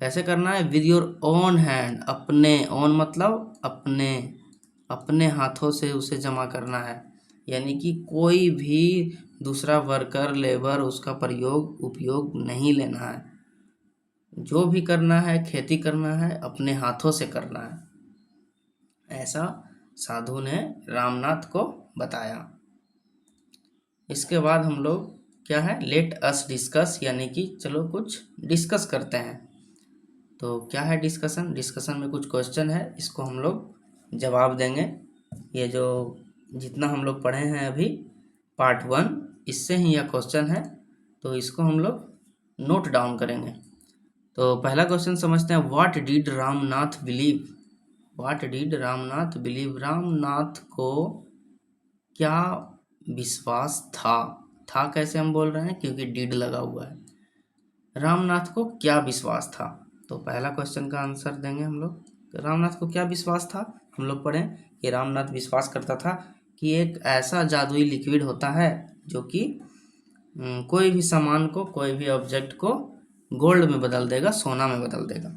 [SPEAKER 1] कैसे करना है, विद योर ओन हैंड, अपने, ओन मतलब अपने, अपने हाथों से उसे जमा करना है। यानी कि कोई भी दूसरा वर्कर लेबर उसका उपयोग नहीं लेना है। जो भी करना है खेती करना है अपने हाथों से करना है, ऐसा साधु ने रामनाथ को बताया। इसके बाद हम लोग क्या है, लेट अस डिस्कस, यानी कि चलो कुछ डिस्कस करते हैं। तो क्या है डिस्कशन, डिस्कशन में कुछ क्वेश्चन है, इसको हम लोग जवाब देंगे। ये जो जितना हम लोग पढ़े हैं अभी पार्ट 1, इससे ही यह क्वेश्चन है, तो इसको हम लोग नोट डाउन करेंगे। तो पहला क्वेश्चन समझते हैं, what did Ramnath believe, what did Ramnath believe, Ramnath को क्या विश्वास था। था कैसे हम बोल रहे हैं, क्योंकि डिड लगा हुआ है। रामनाथ को क्या विश्वास था, तो पहला क्वेश्चन का आंसर देंगे हम लोग। रामनाथ को क्या विश्वास था, हम लोग पढ़ें कि रामनाथ विश्वास करता था कि एक ऐसा जादुई लिक्विड होता है जो कि कोई भी सामान को, कोई भी ऑब्जेक्ट को गोल्ड में बदल देगा, सोना में बदल देगा।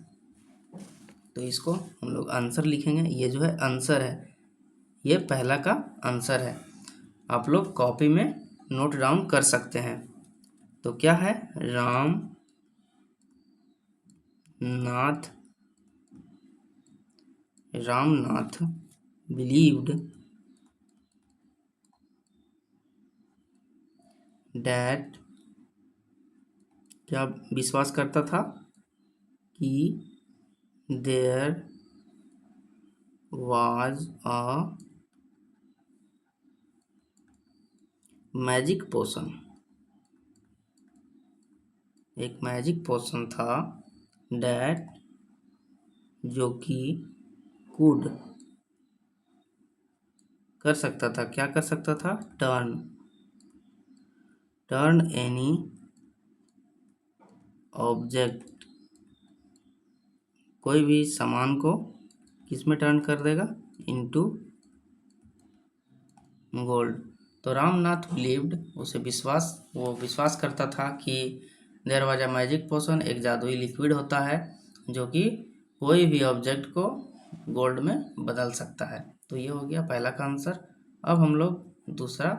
[SPEAKER 1] तो इसको हम लोग आंसर लिखेंगे, ये जो है आंसर है, ये पहला का आंसर है। आप लोग कॉपी में नोट डाउन कर सकते हैं। तो क्या है, रामनाथ बिलीव्ड डैट, क्या विश्वास करता था कि there was a magic potion, एक मैजिक पोशन था, डैट जो कि कुड कर सकता था, क्या कर सकता था, टर्न एनी ऑब्जेक्ट, कोई भी सामान को किस में टर्न कर देगा, इनटू गोल्ड। तो रामनाथ बिलीव्ड, उसे विश्वास, वो विश्वास करता था कि there was a magic potion, एक जादुई लिक्विड होता है जो कि कोई भी ऑब्जेक्ट को गोल्ड में बदल सकता है। तो ये हो गया पहला का आंसर। अब हम लोग दूसरा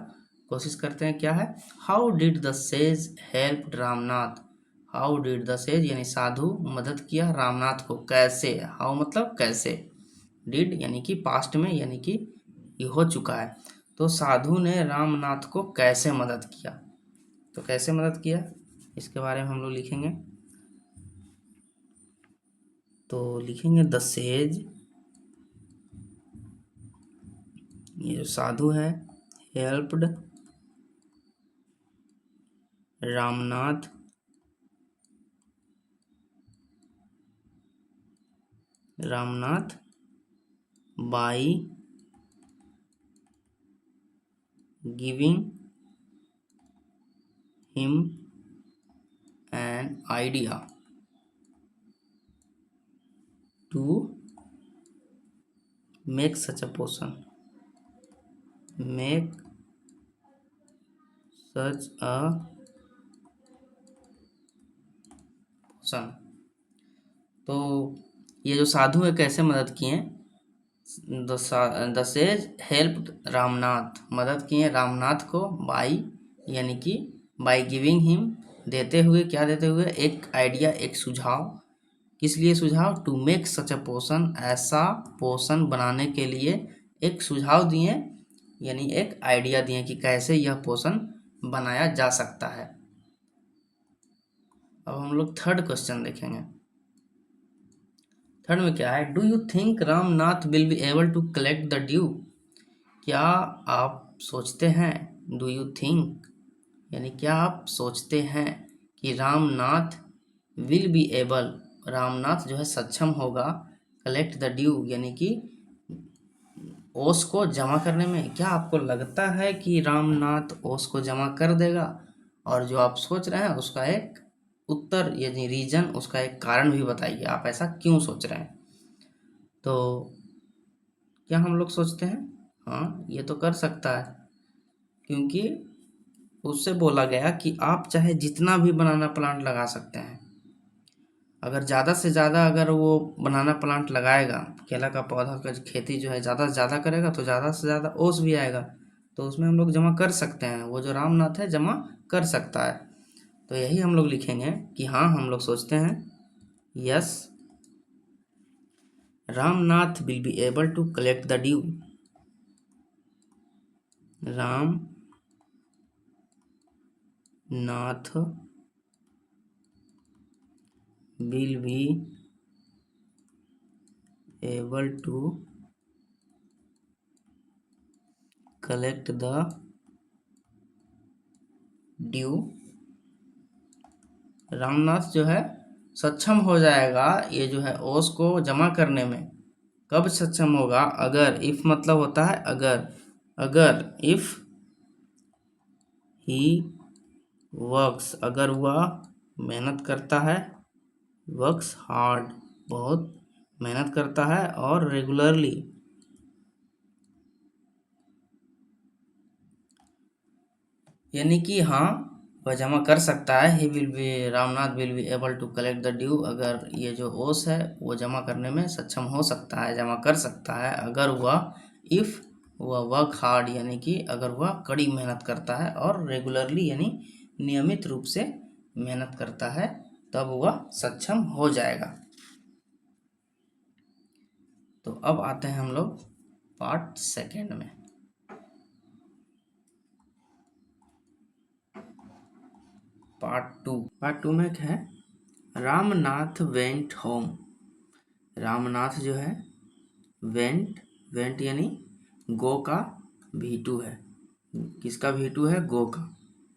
[SPEAKER 1] कोशिश करते हैं, क्या है, how did the sage help Ramnath, how did the sage यानी साधु मदद किया रामनाथ को, कैसे, हाउ मतलब कैसे, डिड यानी कि पास्ट में, यानी कि ये हो चुका है। तो साधु ने रामनाथ को कैसे मदद किया, तो कैसे मदद किया इसके बारे में हम लोग लिखेंगे। तो लिखेंगे द सेज, ये जो साधु है, helped Ramnath by giving him an idea to make such a potion, make such a potion. तो ये जो साधु है कैसे मदद किए, द सेज हेल्प्ड रामनाथ, मदद किए रामनाथ को, बाई यानी कि बाई गिविंग हिम, देते हुए, क्या देते हुए, एक आइडिया, एक सुझाव। किस लिए सुझाव? टू मेक सच अ पोशन, ऐसा पोशन बनाने के लिए एक सुझाव दिए, यानी एक आइडिया दिए कि कैसे यह पोशन बनाया जा सकता है। अब हम लोग थर्ड क्वेश्चन देखेंगे। थर्ड में क्या है? Do you think Ramnath will be able to collect the dew? क्या आप सोचते हैं, डू यू थिंक यानी क्या आप सोचते हैं कि Ramnath will be able, Ramnath जो है सक्षम होगा, कलेक्ट द ड्यू यानी कि ओस को जमा करने में? क्या आपको लगता है कि रामनाथ ओस को जमा कर देगा? और जो आप सोच रहे हैं उसका एक उत्तर यानी रीजन, उसका एक कारण भी बताइए, आप ऐसा क्यों सोच रहे हैं। तो क्या हम लोग सोचते हैं हाँ ये तो कर सकता है, क्योंकि उससे बोला गया कि आप चाहे जितना भी बनाना प्लांट लगा सकते हैं, अगर ज़्यादा से ज़्यादा अगर वो बनाना प्लांट लगाएगा, केला का पौधा का खेती जो है ज़्यादा से ज़्यादा करेगा तो ज़्यादा से ज़्यादा ओस भी आएगा, तो उसमें हम लोग जमा कर सकते हैं, वो जो रामनाथ है जमा कर सकता है। तो यही हम लोग लिखेंगे कि हाँ हम लोग सोचते हैं yes Ramnath will be able to collect the dew, Ramnath will be able to collect the due, Ramnath जो है सक्षम हो जाएगा ये जो है ओस को जमा करने में। कब सक्षम होगा? अगर, इफ मतलब होता है अगर, अगर इफ ही वर्क्स, अगर वह मेहनत करता है, वर्क्स हार्ड बहुत मेहनत करता है, और रेगुलरली यानी कि हाँ वह जमा कर सकता है। He will be, Ramnath will be able to collect the dew, अगर ये जो ओस है वो जमा करने में सक्षम हो सकता है, जमा कर सकता है, अगर वह, इफ़ वह वर्क हार्ड यानी कि अगर वह कड़ी मेहनत करता है, और रेगुलरली यानी नियमित रूप से मेहनत करता है, तब वह सक्षम हो जाएगा। तो अब आते हैं हम लोग पार्ट सेकेंड में। पार्ट टू में क्या है? रामनाथ वेंट होम, रामनाथ जो है वेंट, वेंट यानी गो का V2 है, किसका V2 है? गो का,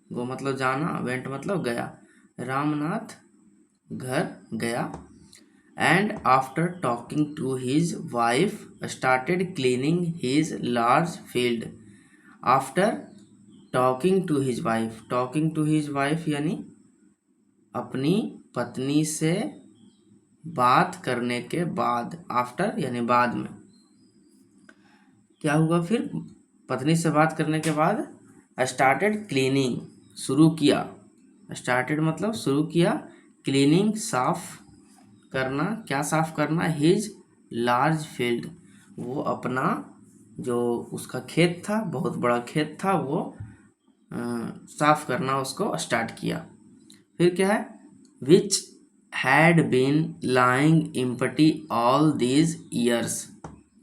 [SPEAKER 1] गो मतलब जाना, वेंट मतलब गया, रामनाथ घर गया, and after talking to his wife started cleaning his large field. After talking to his wife, talking to his wife यानी अपनी पत्नी से बात करने के बाद, आफ्टर यानी बाद में, क्या हुआ फिर? पत्नी से बात करने के बाद स्टार्टेड क्लीनिंग, शुरू किया, स्टार्टेड मतलब शुरू किया, क्लीनिंग साफ करना, क्या साफ करना? हिज लार्ज फील्ड, वो अपना जो उसका खेत था, बहुत बड़ा खेत था, वो साफ करना उसको स्टार्ट किया। फिर क्या है? Which had been lying empty all these years,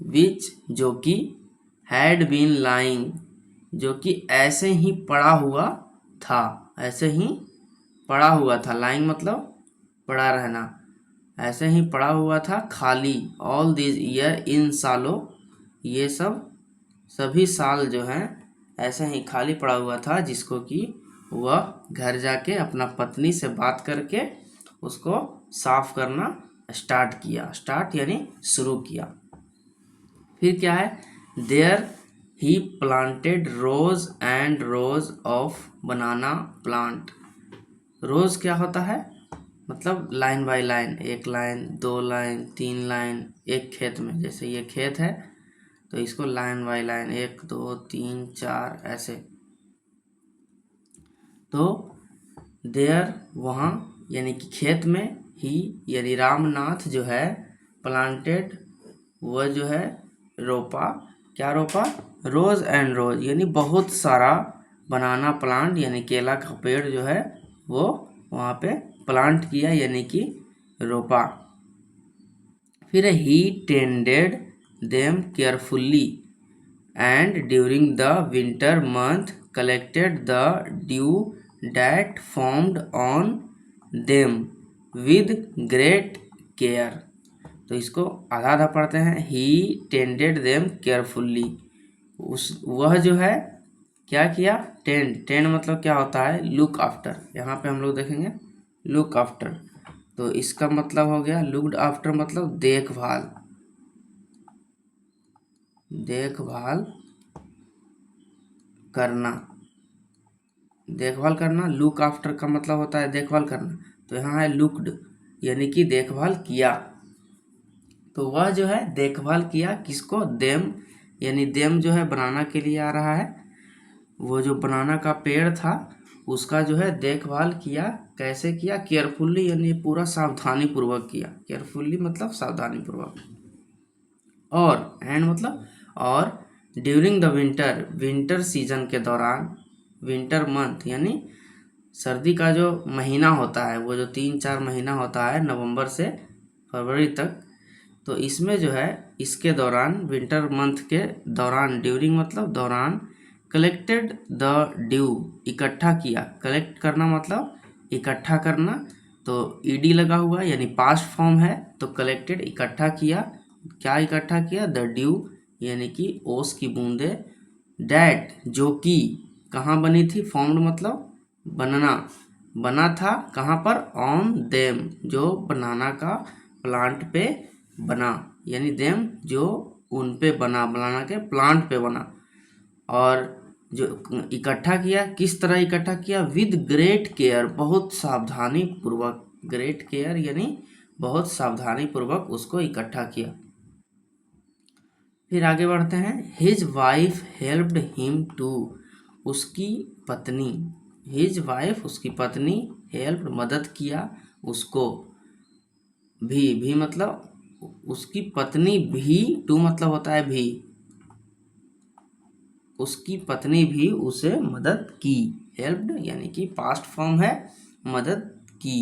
[SPEAKER 1] which जो कि, हैड बीन लाइंग जो कि ऐसे ही पड़ा हुआ था, ऐसे ही पड़ा हुआ था, लाइंग मतलब पड़ा रहना, ऐसे ही पड़ा हुआ था खाली, ऑल दीज ईयर इन सालों, ये सब सभी साल जो हैं ऐसे ही खाली पड़ा हुआ था, जिसको कि वह घर जाके अपना पत्नी से बात करके उसको साफ करना स्टार्ट किया, स्टार्ट यानी शुरू किया। फिर क्या है? There he planted rows and rows of banana plant, rows क्या होता है? मतलब लाइन बाय लाइन, एक लाइन, दो लाइन, तीन लाइन, एक खेत में, जैसे ये खेत है तो इसको लाइन बाय लाइन, एक दो तीन चार ऐसे। तो देयर वहाँ यानी कि खेत में, ही यानी रामनाथ जो है, प्लांटेड वह जो है रोपा, क्या रोपा? रोज एंड रोज, यानी बहुत सारा बनाना प्लांट यानी केला का पेड़ जो है वो वहाँ पे प्लांट किया यानी कि रोपा। फिर he tended them carefully and during the winter month collected the dew that formed on them with great care. तो इसको आधा आधा पढ़ते हैं। ही टेंडेड देम केयरफुल्ली, उस वह जो है क्या किया? टेंड मतलब क्या होता है? Look after. यहाँ पे हम लोग देखेंगे लुक आफ्टर, तो इसका मतलब हो गया लुक्ड आफ्टर मतलब देखभाल, देखभाल करना, देखभाल करना। लुक आफ्टर का मतलब होता है देखभाल करना, तो यहाँ है लुक्ड यानी कि देखभाल किया। तो वह जो है देखभाल किया किसको? देम, यानी देम जो है बनाना के लिए आ रहा है। वो जो बनाना का पेड़ था उसका जो है देखभाल किया। कैसे किया? केयरफुल्ली, यानी पूरा सावधानी पूर्वक किया। केयरफुल्ली मतलब सावधानी पूर्वक। और एंड मतलब और during the winter, winter season के दौरान, विंटर मंथ यानी सर्दी का जो महीना होता है, वो जो 3-4 महीना होता है नवंबर से फरवरी तक, तो इसमें जो है इसके दौरान, विंटर मंथ के दौरान, ड्यूरिंग मतलब दौरान, कलेक्टेड द ड्यू इकट्ठा किया। कलेक्ट करना मतलब इकट्ठा करना, तो ईडी लगा हुआ यानी पास्ट फॉर्म है, तो कलेक्टेड इकट्ठा किया। क्या इकट्ठा किया? द ड्यू यानी कि ओस की बूंदे, डैट जो कि कहाँ बनी थी? फॉर्म्ड मतलब बनना, बना था कहाँ पर? ऑन देम जो बनाना का प्लांट पे बना, यानी देम जो उन पे बना, बनाना के प्लांट पे बना। और जो इकट्ठा किया, किस तरह इकट्ठा किया? विद ग्रेट केयर, बहुत सावधानी पूर्वक। ग्रेट केयर यानी बहुत सावधानी पूर्वक उसको इकट्ठा किया। फिर आगे बढ़ते हैं। His wife helped him to, उसकी पत्नी, हिज वाइफ उसकी पत्नी, हेल्प मदद किया उसको, भी मतलब उसकी पत्नी भी, टू मतलब होता है भी, उसकी पत्नी भी उसे मदद की। हेल्प्ड यानी कि पास्ट फॉर्म है, मदद की।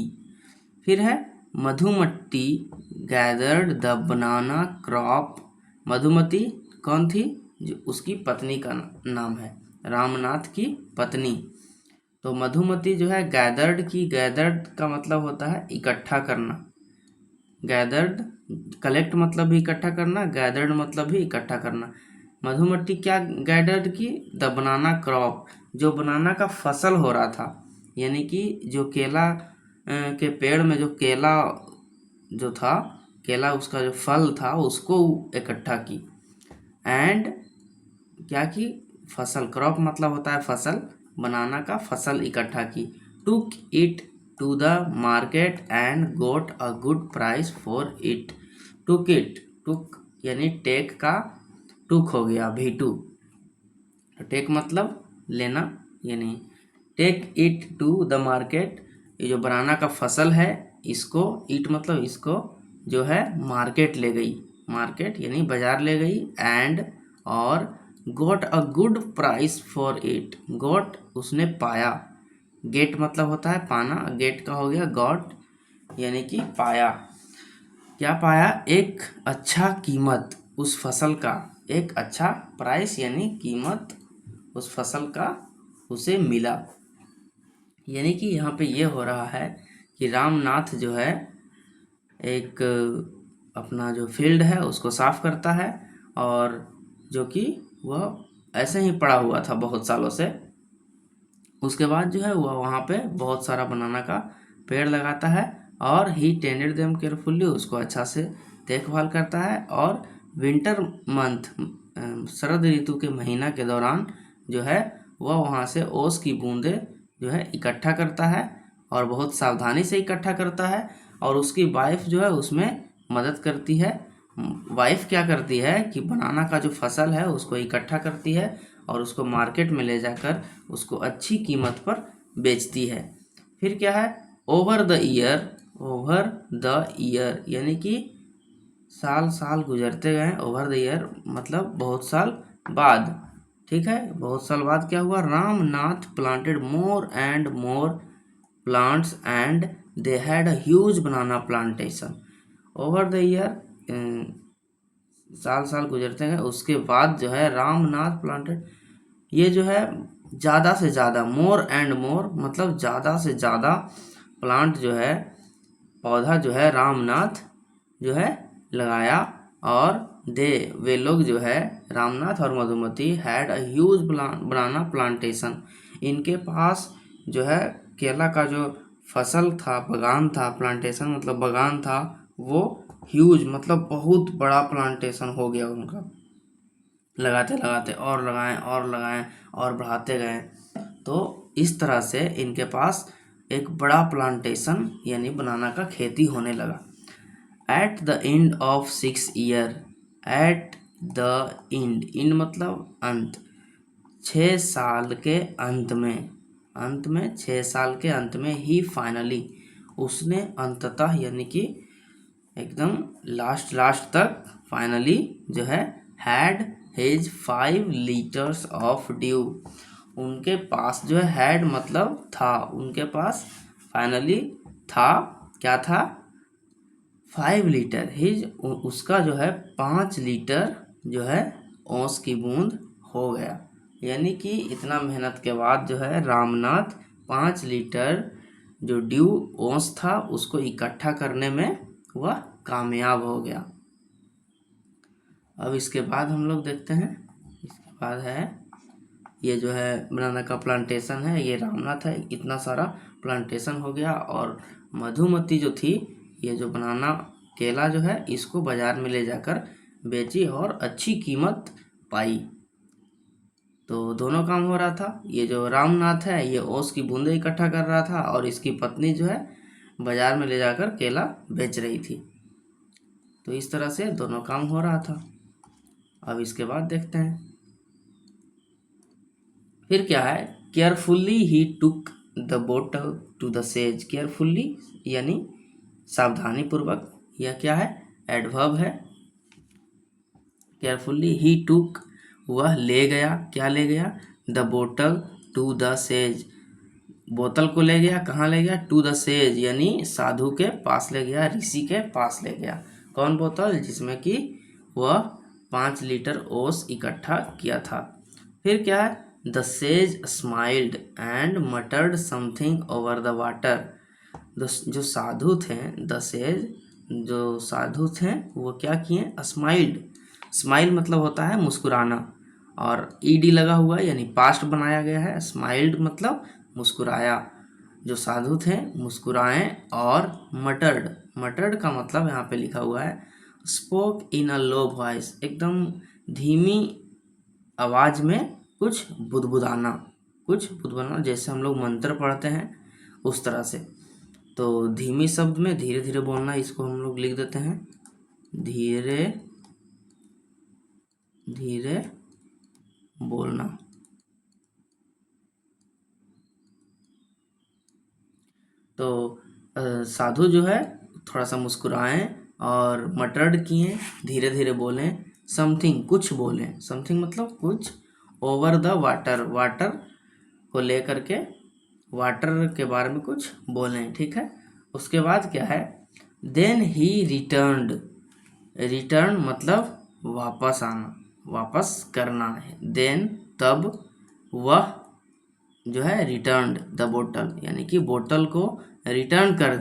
[SPEAKER 1] फिर है Madhumati gathered the banana crop. Madhumati कौन थी? जो उसकी पत्नी का नाम है, रामनाथ की पत्नी। तो मधुमती जो है गैदर्ड की, गैदर्ड का मतलब होता है इकट्ठा करना। गैदर्ड, कलेक्ट मतलब भी इकट्ठा करना, गैदर्ड मतलब भी इकट्ठा करना। मधुमती क्या गैदर्ड की? द बनाना क्रॉप, जो बनाना का फसल हो रहा था, यानी कि जो केला के पेड़ में जो केला जो था, केला उसका जो फल था उसको इकट्ठा की। एंड क्या की? फसल, क्रॉप मतलब होता है फसल, बनाना का फसल इकट्ठा की। Took it to the market and got a good price for it. Took it, took यानी टेक का टुक हो गया भी2। टेक मतलब लेना, यानी take it to the market, ये जो बनाना का फसल है इसको, इट मतलब इसको जो है मार्केट ले गई, मार्केट यानी बाजार ले गई। एंड और got a good price for it, got उसने पाया, गेट मतलब होता है पाना, गेट का हो गया गॉट यानी कि पाया। क्या पाया? एक अच्छा कीमत उस फसल का, एक अच्छा प्राइस यानी कीमत उस फसल का उसे मिला। यानी कि यहाँ पे ये हो रहा है कि रामनाथ जो है एक अपना जो फील्ड है उसको साफ करता है, और जो कि वह ऐसे ही पड़ा हुआ था बहुत सालों से। उसके बाद जो है वह वहाँ पे बहुत सारा बनाना का पेड़ लगाता है, और ही टेंडेड देम केयरफुल्ली, उसको अच्छा से देखभाल करता है। और विंटर मंथ, शरद ऋतु के महीना के दौरान जो है वह वहाँ से ओस की बूंदें जो है इकट्ठा करता है, और बहुत सावधानी से इकट्ठा करता है। और उसकी वाइफ जो है उसमें मदद करती है। वाइफ क्या करती है कि बनाना का जो फसल है उसको इकट्ठा करती है, और उसको मार्केट में ले जाकर उसको अच्छी कीमत पर बेचती है। फिर क्या है? Over the year, over the year यानी कि साल साल गुजरते गए, ओवर द ईयर मतलब बहुत साल बाद, ठीक है। बहुत साल बाद क्या हुआ, Ramnath planted more and more plants and they had a huge banana plantation. Over the year साल साल गुजरते गए, उसके बाद जो है रामनाथ प्लांटेड, ये जो है ज़्यादा से ज़्यादा, मोर एंड मोर मतलब ज़्यादा से ज़्यादा प्लांट जो है, पौधा जो है रामनाथ जो है लगाया। और वे लोग जो है रामनाथ और Madhumati had a huge banana plantation, इनके पास जो है केला का जो फसल था, बगान था, प्लांटेशन मतलब बगान था, वो ह्यूज मतलब बहुत बड़ा प्लांटेशन हो गया उनका। लगाते लगाते और लगाएं और लगाएं और बढ़ाते गए, तो इस तरह से इनके पास एक बड़ा प्लांटेशन यानी बनाना का खेती होने लगा। At the end of 6 year, at the end मतलब अंत, 6 साल के अंत में, 6 साल के अंत में ही फाइनली, उसने अंततः यानी कि एकदम लास्ट तक फाइनली जो है had his 5 litres of due, उनके पास जो है हैड मतलब था, उनके पास फाइनली था, क्या था, 5 लीटर, हिज उसका जो है 5 लीटर जो है ओस की बूंद हो गया। यानी कि इतना मेहनत के बाद जो है रामनाथ 5 लीटर जो ड्यू ओस था उसको इकट्ठा करने में वह कामयाब हो गया। अब इसके बाद हम लोग देखते हैं, इसके बाद है ये जो है बनाना का प्लांटेशन है, ये रामनाथ है, इतना सारा प्लांटेशन हो गया। और मधुमती जो थी, ये जो बनाना केला जो है इसको बाजार में ले जाकर बेची और अच्छी कीमत पाई। तो दोनों काम हो रहा था, ये जो रामनाथ है ये ओस की बूंदें इकट्ठा कर रहा था और इसकी पत्नी जो है बाजार में ले जाकर केला बेच रही थी। तो इस तरह से दोनों काम हो रहा था। अब इसके बाद देखते हैं फिर क्या है, carefully he took the bottle to the sage, carefully यानी सावधानी पूर्वक, यह क्या है, एडवर्ब है। केयरफुल्ली ही टुक वह ले गया, क्या ले गया, the bottle to the sage, बोतल को ले गया, कहाँ ले गया, टू द सेज यानी साधु के पास ले गया, ऋषि के पास ले गया। कौन बोतल, जिसमें कि वह 5 लीटर ओस इकट्ठा किया था। फिर क्या है, the sage smiled and मटर्ड something over the water, जो साधु थे, द सेज जो साधु थे वो क्या किए, स्माइल्ड, स्माइल मतलब होता है मुस्कुराना, और ईडी लगा हुआ है यानी पास्ट बनाया गया है, स्माइल्ड मतलब मुस्कुराया, जो साधु थे मुस्कुराए। और मटर्ड, मटर्ड का मतलब यहाँ पे लिखा हुआ है spoke in a low voice, एकदम धीमी आवाज़ में कुछ बुदबुदाना, जैसे हम लोग मंत्र पढ़ते हैं उस तरह से। तो धीमी शब्द में धीरे धीरे बोलना, इसको हम लोग लिख देते हैं धीरे धीरे बोलना। तो साधु जो है थोड़ा सा मुस्कुराएं और मटर्ड किए, धीरे धीरे बोलें, समथिंग कुछ बोलें, समथिंग मतलब कुछ, ओवर द वाटर, वाटर को लेकर के, वाटर के बारे में कुछ बोलें, ठीक है। उसके बाद क्या है, देन ही रिटर्न्ड, रिटर्न मतलब वापस आना, वापस करना है, देन तब वह जो है रिटर्न्ड द बोतल यानी कि बोतल को रिटर्न कर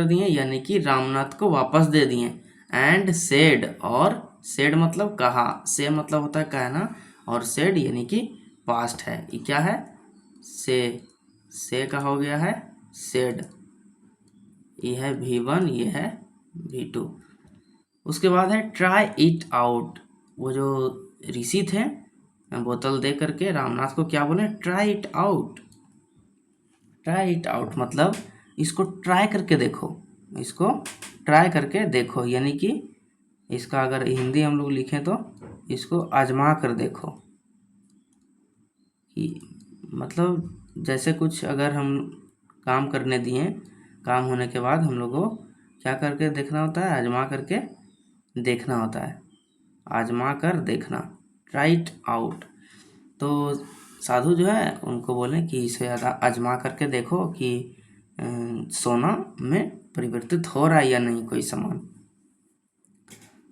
[SPEAKER 1] दिए, यानी कि रामनाथ को वापस दे दिए। एंड सेड, और सेड मतलब कहा, से मतलब होता है कहना, और सेड यानी कि पास्ट है, ये क्या है, से का हो गया है सेड, ये है V1, ये है V2। उसके बाद है ट्राई इट आउट, वो जो ऋषि थे बोतल दे करके रामनाथ को क्या बोले, try it out, try it out मतलब इसको ट्राई करके देखो, इसको ट्राई करके देखो, यानी कि इसका अगर हिंदी हम लोग लिखें तो इसको आजमा कर देखो, कि मतलब जैसे कुछ अगर हम काम करने दिए, काम होने के बाद हम लोग को क्या करके देखना होता है, आजमा करके देखना होता है, आजमा कर देखना, ट्राई इट आउट। तो साधु जो है उनको बोले कि इसे आजमा करके देखो कि सोना में परिवर्तित हो रहा है या नहीं कोई सामान।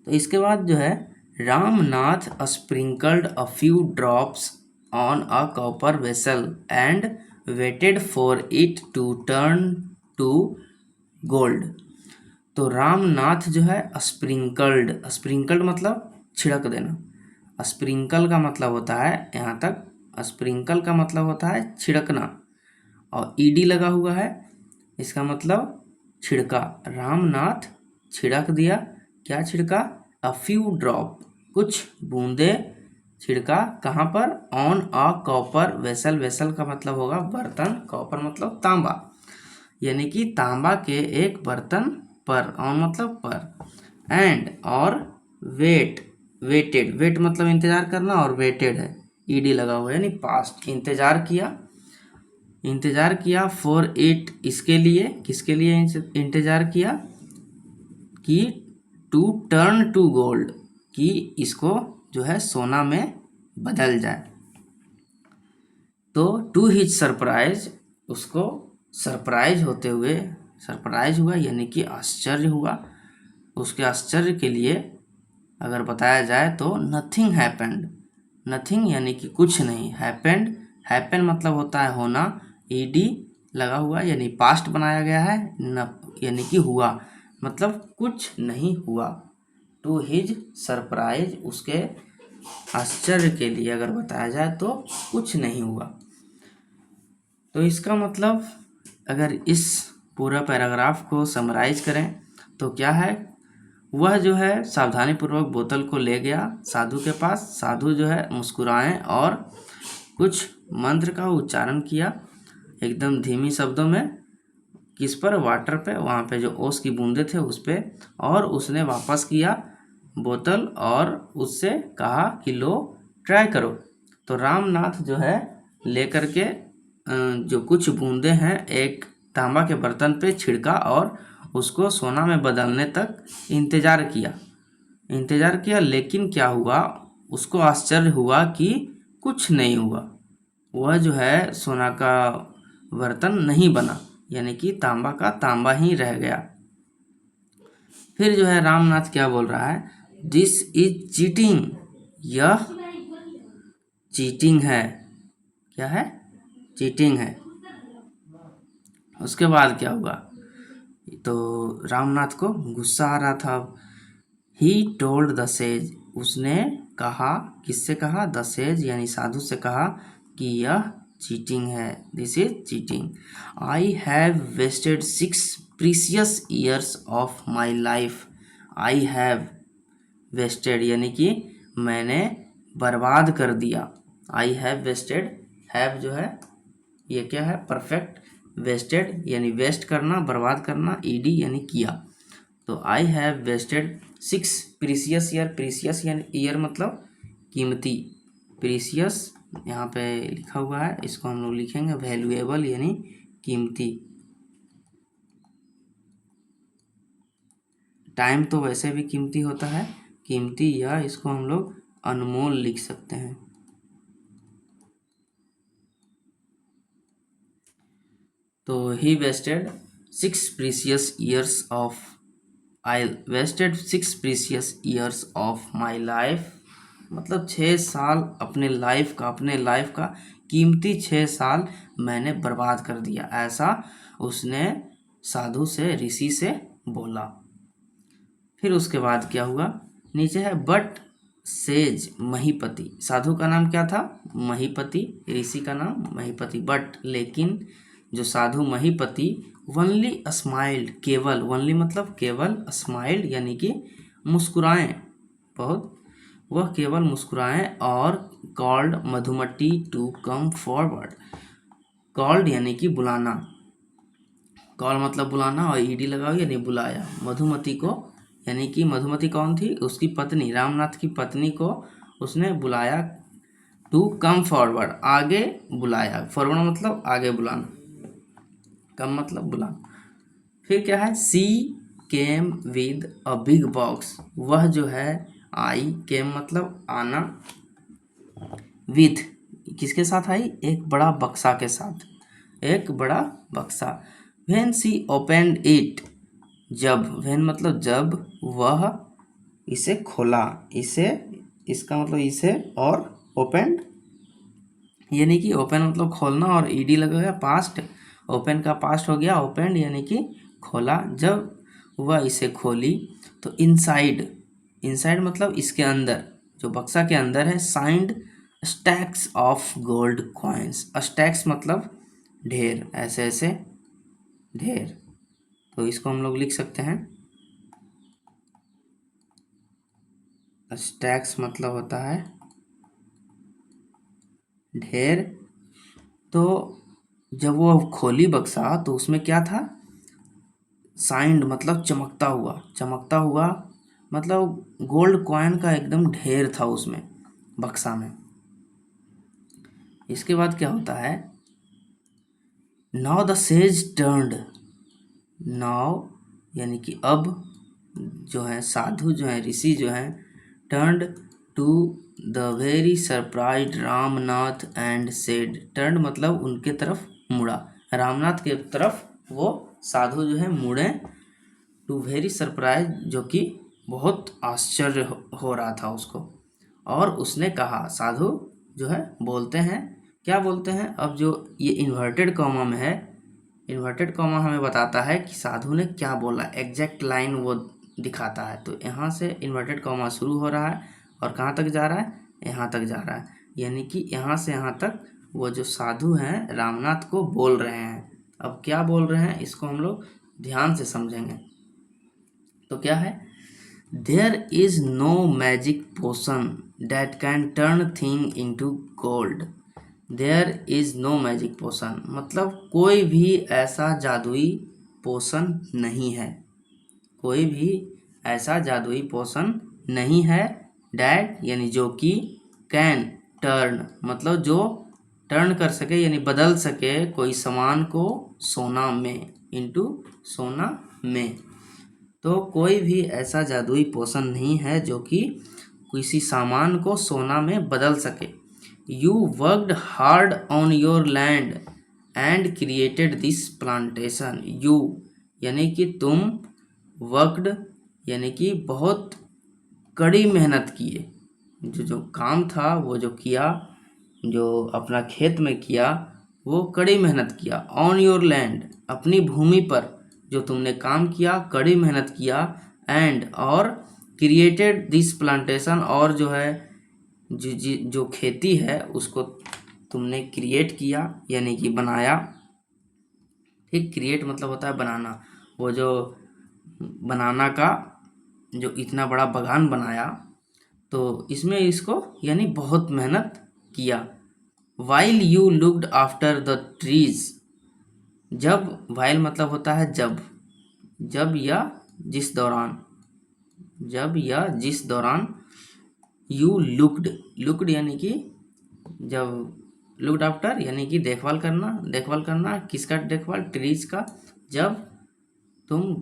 [SPEAKER 1] तो इसके बाद जो है Ramnath sprinkled a few drops on a copper vessel and waited for it to turn to gold. तो रामनाथ जो है स्प्रिंकल्ड, स्प्रिंकल्ड मतलब छिड़क देना। स्प्रिंकल का मतलब होता है यहाँ तक, स्प्रिंकल का मतलब होता है छिड़कना, और ईडी लगा हुआ है, इसका मतलब छिड़का। रामनाथ छिड़क दिया, क्या छिड़का? अ फ्यू ड्रॉप, कुछ बूंदे छिड़का। कहाँ पर? On a copper vessel, vessel का मतलब होगा बर्तन, कॉपर मतलब तांबा, यानी कि तांबा के एक बर्तन पर, ऑन मतलब पर, एंड और वेट, वेटेड, वेट मतलब इंतजार करना, और वेटेड है ईडी लगा हुआ है यानी पास्ट, इंतजार किया, इंतजार किया फॉर इट, इसके लिए, किसके लिए इंतजार किया? कि टू टर्न टू गोल्ड, कि इसको जो है सोना में बदल जाए। तो टू हिज सरप्राइज, उसको सरप्राइज होते हुए, सरप्राइज हुआ यानी कि आश्चर्य हुआ, उसके आश्चर्य के लिए अगर बताया जाए तो नथिंग हैपेंड, नथिंग यानी कि कुछ नहीं, हैपेंड, हैपन मतलब होता है होना, ईडी लगा हुआ यानी पास्ट बनाया गया है, न यानी कि हुआ, मतलब कुछ नहीं हुआ। टू हिज सरप्राइज, उसके आश्चर्य के लिए अगर बताया जाए तो कुछ नहीं हुआ। तो इसका मतलब अगर इस पूरा पैराग्राफ को समराइज करें तो क्या है, वह जो है सावधानीपूर्वक बोतल को ले गया साधु के पास। साधु जो है मुस्कुराए और कुछ मंत्र का उच्चारण किया एकदम धीमी शब्दों में, किस पर? वाटर पे, वहाँ पे जो ओस की बूंदे थे उस पे, और उसने वापस किया बोतल और उससे कहा कि लो ट्राई करो। तो रामनाथ जो है लेकर के जो कुछ बूंदे हैं एक तांबा के बर्तन पे छिड़का और उसको सोना में बदलने तक इंतज़ार किया, इंतज़ार किया, लेकिन क्या हुआ? उसको आश्चर्य हुआ कि कुछ नहीं हुआ, वह जो है सोना का बर्तन नहीं बना, यानी कि तांबा का तांबा ही रह गया। फिर जो है रामनाथ क्या बोल रहा है? दिस इज चीटिंग, यह चीटिंग है। क्या है? चीटिंग है। उसके बाद क्या हुआ? तो रामनाथ को गुस्सा आ रहा था। ही टोल्ड द सेज, उसने कहा, किससे कहा? द सेज यानी साधु से कहा कि यह चीटिंग है, this is cheating. I have wasted 6 precious years of my life. I have wasted यानी कि मैंने बर्बाद कर दिया। आई हैव वेस्टेड, हैव जो है ये क्या है? परफेक्ट, वेस्टेड यानी वेस्ट करना, बर्बाद करना, ईडी यानी किया। तो I have wasted 6 precious year, precious यानी ईयर मतलब कीमती, प्रीसियस यहाँ पे लिखा हुआ है, इसको हम लोग लिखेंगे वैल्यूएबल यानी कीमती। टाइम तो वैसे भी कीमती होता है, कीमती, या इसको हम लोग अनमोल लिख सकते हैं। तो he wasted 6 precious years of, I wasted 6 precious years of my life, मतलब 6 साल अपने लाइफ का, अपने लाइफ का कीमती 6 साल मैंने बर्बाद कर दिया, ऐसा उसने साधु से, ऋषि से बोला। फिर उसके बाद क्या हुआ? नीचे है बट सेज महीपति, साधु का नाम क्या था? महीपति, ऋषि का नाम महीपति, बट लेकिन जो साधु महीपति वनली स्माइल्ड, केवल, वनली मतलब केवल, स्माइल्ड यानी कि मुस्कुराएं बहुत, वह केवल मुस्कुराएं, और called Madhumati to come forward, called यानी कि बुलाना, कॉल मतलब बुलाना और ईडी लगाओ यानी बुलाया, मधुमती को, यानी कि मधुमती कौन थी? उसकी पत्नी, रामनाथ की पत्नी को उसने बुलाया, टू कम फॉरवर्ड आगे बुलाया, फॉरवर्ड मतलब आगे बुलाना, कम मतलब बुलाना। फिर क्या है? She came with a big box, वह जो है आई केम मतलब आना, विथ किसके साथ आई, एक बड़ा बक्सा के साथ, एक बड़ा बक्सा। व्हेन सी ओपनड इट, जब, व्हेन मतलब जब, वह इसे खोला, इसे, इसका मतलब इसे, और ओपनड यानी कि ओपन मतलब खोलना और ईडी लगेगा पास्ट, ओपन का पास्ट हो गया ओपन यानी कि खोला। जब वह इसे खोली तो इनसाइड, इनसाइड मतलब इसके अंदर, जो बक्सा के अंदर है, signed stacks of gold coins, stacks मतलब ढेर, ऐसे ऐसे ढेर, तो इसको हम लोग लिख सकते हैं, स्टैक्स मतलब होता है ढेर। तो जब वो खोली बक्सा तो उसमें क्या था, साइंड मतलब चमकता हुआ, चमकता हुआ मतलब गोल्ड कॉइन का एकदम ढेर था उसमें बक्सा में। इसके बाद क्या होता है, now the sage turned, now यानी कि अब जो है साधु जो है ऋषि जो है, turned to the very surprise Ramnath and said, turned मतलब उनके तरफ मुड़ा, रामनाथ के तरफ वो साधु जो है मुड़े, टू वेरी सरप्राइज जो कि बहुत आश्चर्य हो रहा था उसको, और उसने कहा, साधु जो है बोलते हैं, क्या बोलते हैं, अब जो ये इन्वर्टेड कॉमा में है, इन्वर्टेड कॉमा हमें बताता है कि साधु ने क्या बोला, एग्जैक्ट लाइन वो दिखाता है। तो यहाँ से इन्वर्टेड कॉमा शुरू हो रहा है और कहाँ तक जा रहा है, यहाँ तक जा रहा है, यानी कि यहाँ से यहाँ तक वो जो साधु हैं रामनाथ को बोल रहे हैं। अब क्या बोल रहे हैं इसको हम लोग ध्यान से समझेंगे। तो क्या है, there is no magic potion that can turn thing into gold, there is no magic potion मतलब कोई भी ऐसा जादुई पोशन नहीं है, कोई भी ऐसा जादुई पोशन नहीं है, डैट यानी जो कि, कैन टर्न मतलब जो टर्न कर सके यानी बदल सके कोई सामान को सोना में, इनटू सोना में। तो कोई भी ऐसा जादुई पोशन नहीं है जो कि किसी सामान को सोना में बदल सके। You worked hard on your land and created this plantation, you यानी कि तुम, वर्कड यानी कि बहुत कड़ी मेहनत किए, जो काम था वो जो किया, जो अपना खेत में किया वो कड़ी मेहनत किया, ऑन योर लैंड अपनी भूमि पर जो तुमने काम किया, कड़ी मेहनत किया, एंड और क्रिएटेड दिस प्लांटेशन और जो है जो खेती है उसको तुमने क्रिएट किया यानी कि बनाया। ठीक, क्रिएट मतलब होता है बनाना, वो जो बनाना का जो इतना बड़ा बागान बनाया, तो इसमें इसको यानी बहुत मेहनत किया। While you looked after the trees, जब, वाइल मतलब होता है जब, जब या जिस दौरान, जब या जिस दौरान, यू लुक्ड, लुक्ड यानी कि जब, लुक्ड आफ्टर यानी कि देखभाल करना, देखभाल करना किसका देखभाल, ट्रीज का, जब तुम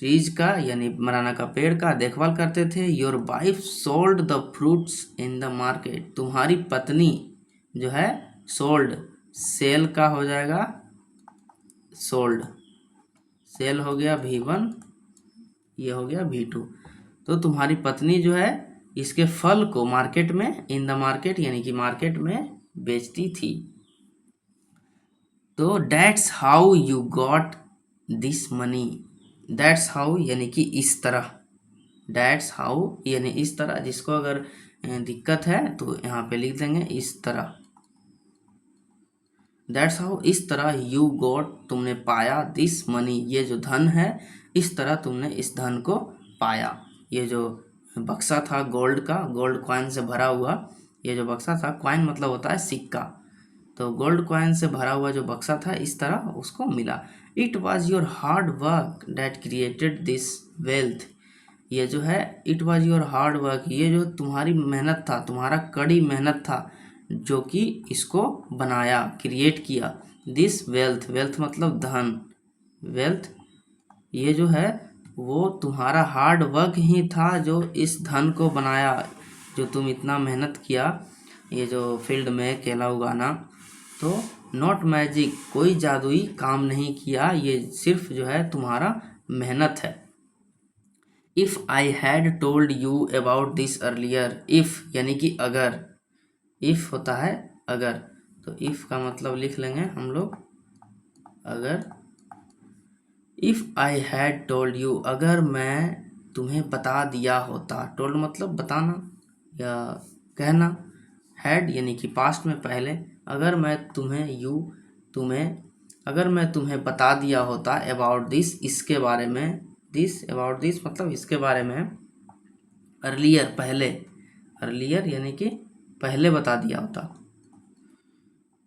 [SPEAKER 1] ट्रीज का यानी बनाना का पेड़ का देखभाल करते थे। Your wife sold the fruits in the market, तुम्हारी पत्नी जो है सोल्ड, सेल का हो जाएगा सोल्ड, सेल हो गया V1, ये हो गया V2। तो तुम्हारी पत्नी जो है इसके फल को मार्केट में, इन द मार्केट यानी कि मार्केट में बेचती थी। तो that's how you got this money, that's how यानी कि इस तरह, दैट्स हाउ यानी इस तरह, जिसको अगर दिक्कत है तो यहाँ पे लिख देंगे इस तरह, दैट्स हाउ इस तरह, यू गॉट तुमने पाया, दिस मनी ये जो धन है, इस तरह तुमने इस धन को पाया। ये जो बक्सा था गोल्ड का, गोल्ड कॉइन से भरा हुआ, ये जो बक्सा था, कॉइन मतलब होता है सिक्का, तो गोल्ड कॉइन से भरा हुआ जो बक्सा था इस तरह उसको मिला। It was your hard work that created this wealth, ये जो है it was your hard work, ये जो तुम्हारी मेहनत था, तुम्हारा कड़ी मेहनत था जो कि इसको बनाया, क्रिएट किया, दिस वेल्थ, वेल्थ मतलब धन, वेल्थ ये जो है वो तुम्हारा हार्ड वर्क ही था जो इस धन को बनाया, जो तुम इतना मेहनत किया ये जो फील्ड में केला उगाना। तो नॉट मैजिक, कोई जादुई काम नहीं किया, ये सिर्फ जो है तुम्हारा मेहनत है। If I had told you about this earlier, if यानी कि अगर, इफ़ होता है अगर, तो इफ़ का मतलब लिख लेंगे हम लोग अगर। If I had told you, अगर मैं तुम्हें बता दिया होता, टोल्ड मतलब बताना या कहना, हैड यानी कि पास्ट में पहले, अगर मैं अगर मैं तुम्हें बता दिया होता अबाउट दिस, इसके बारे में, दिस अबाउट दिस मतलब इसके बारे में, अर्लियर पहले, अर्लियर यानी कि पहले बता दिया होता,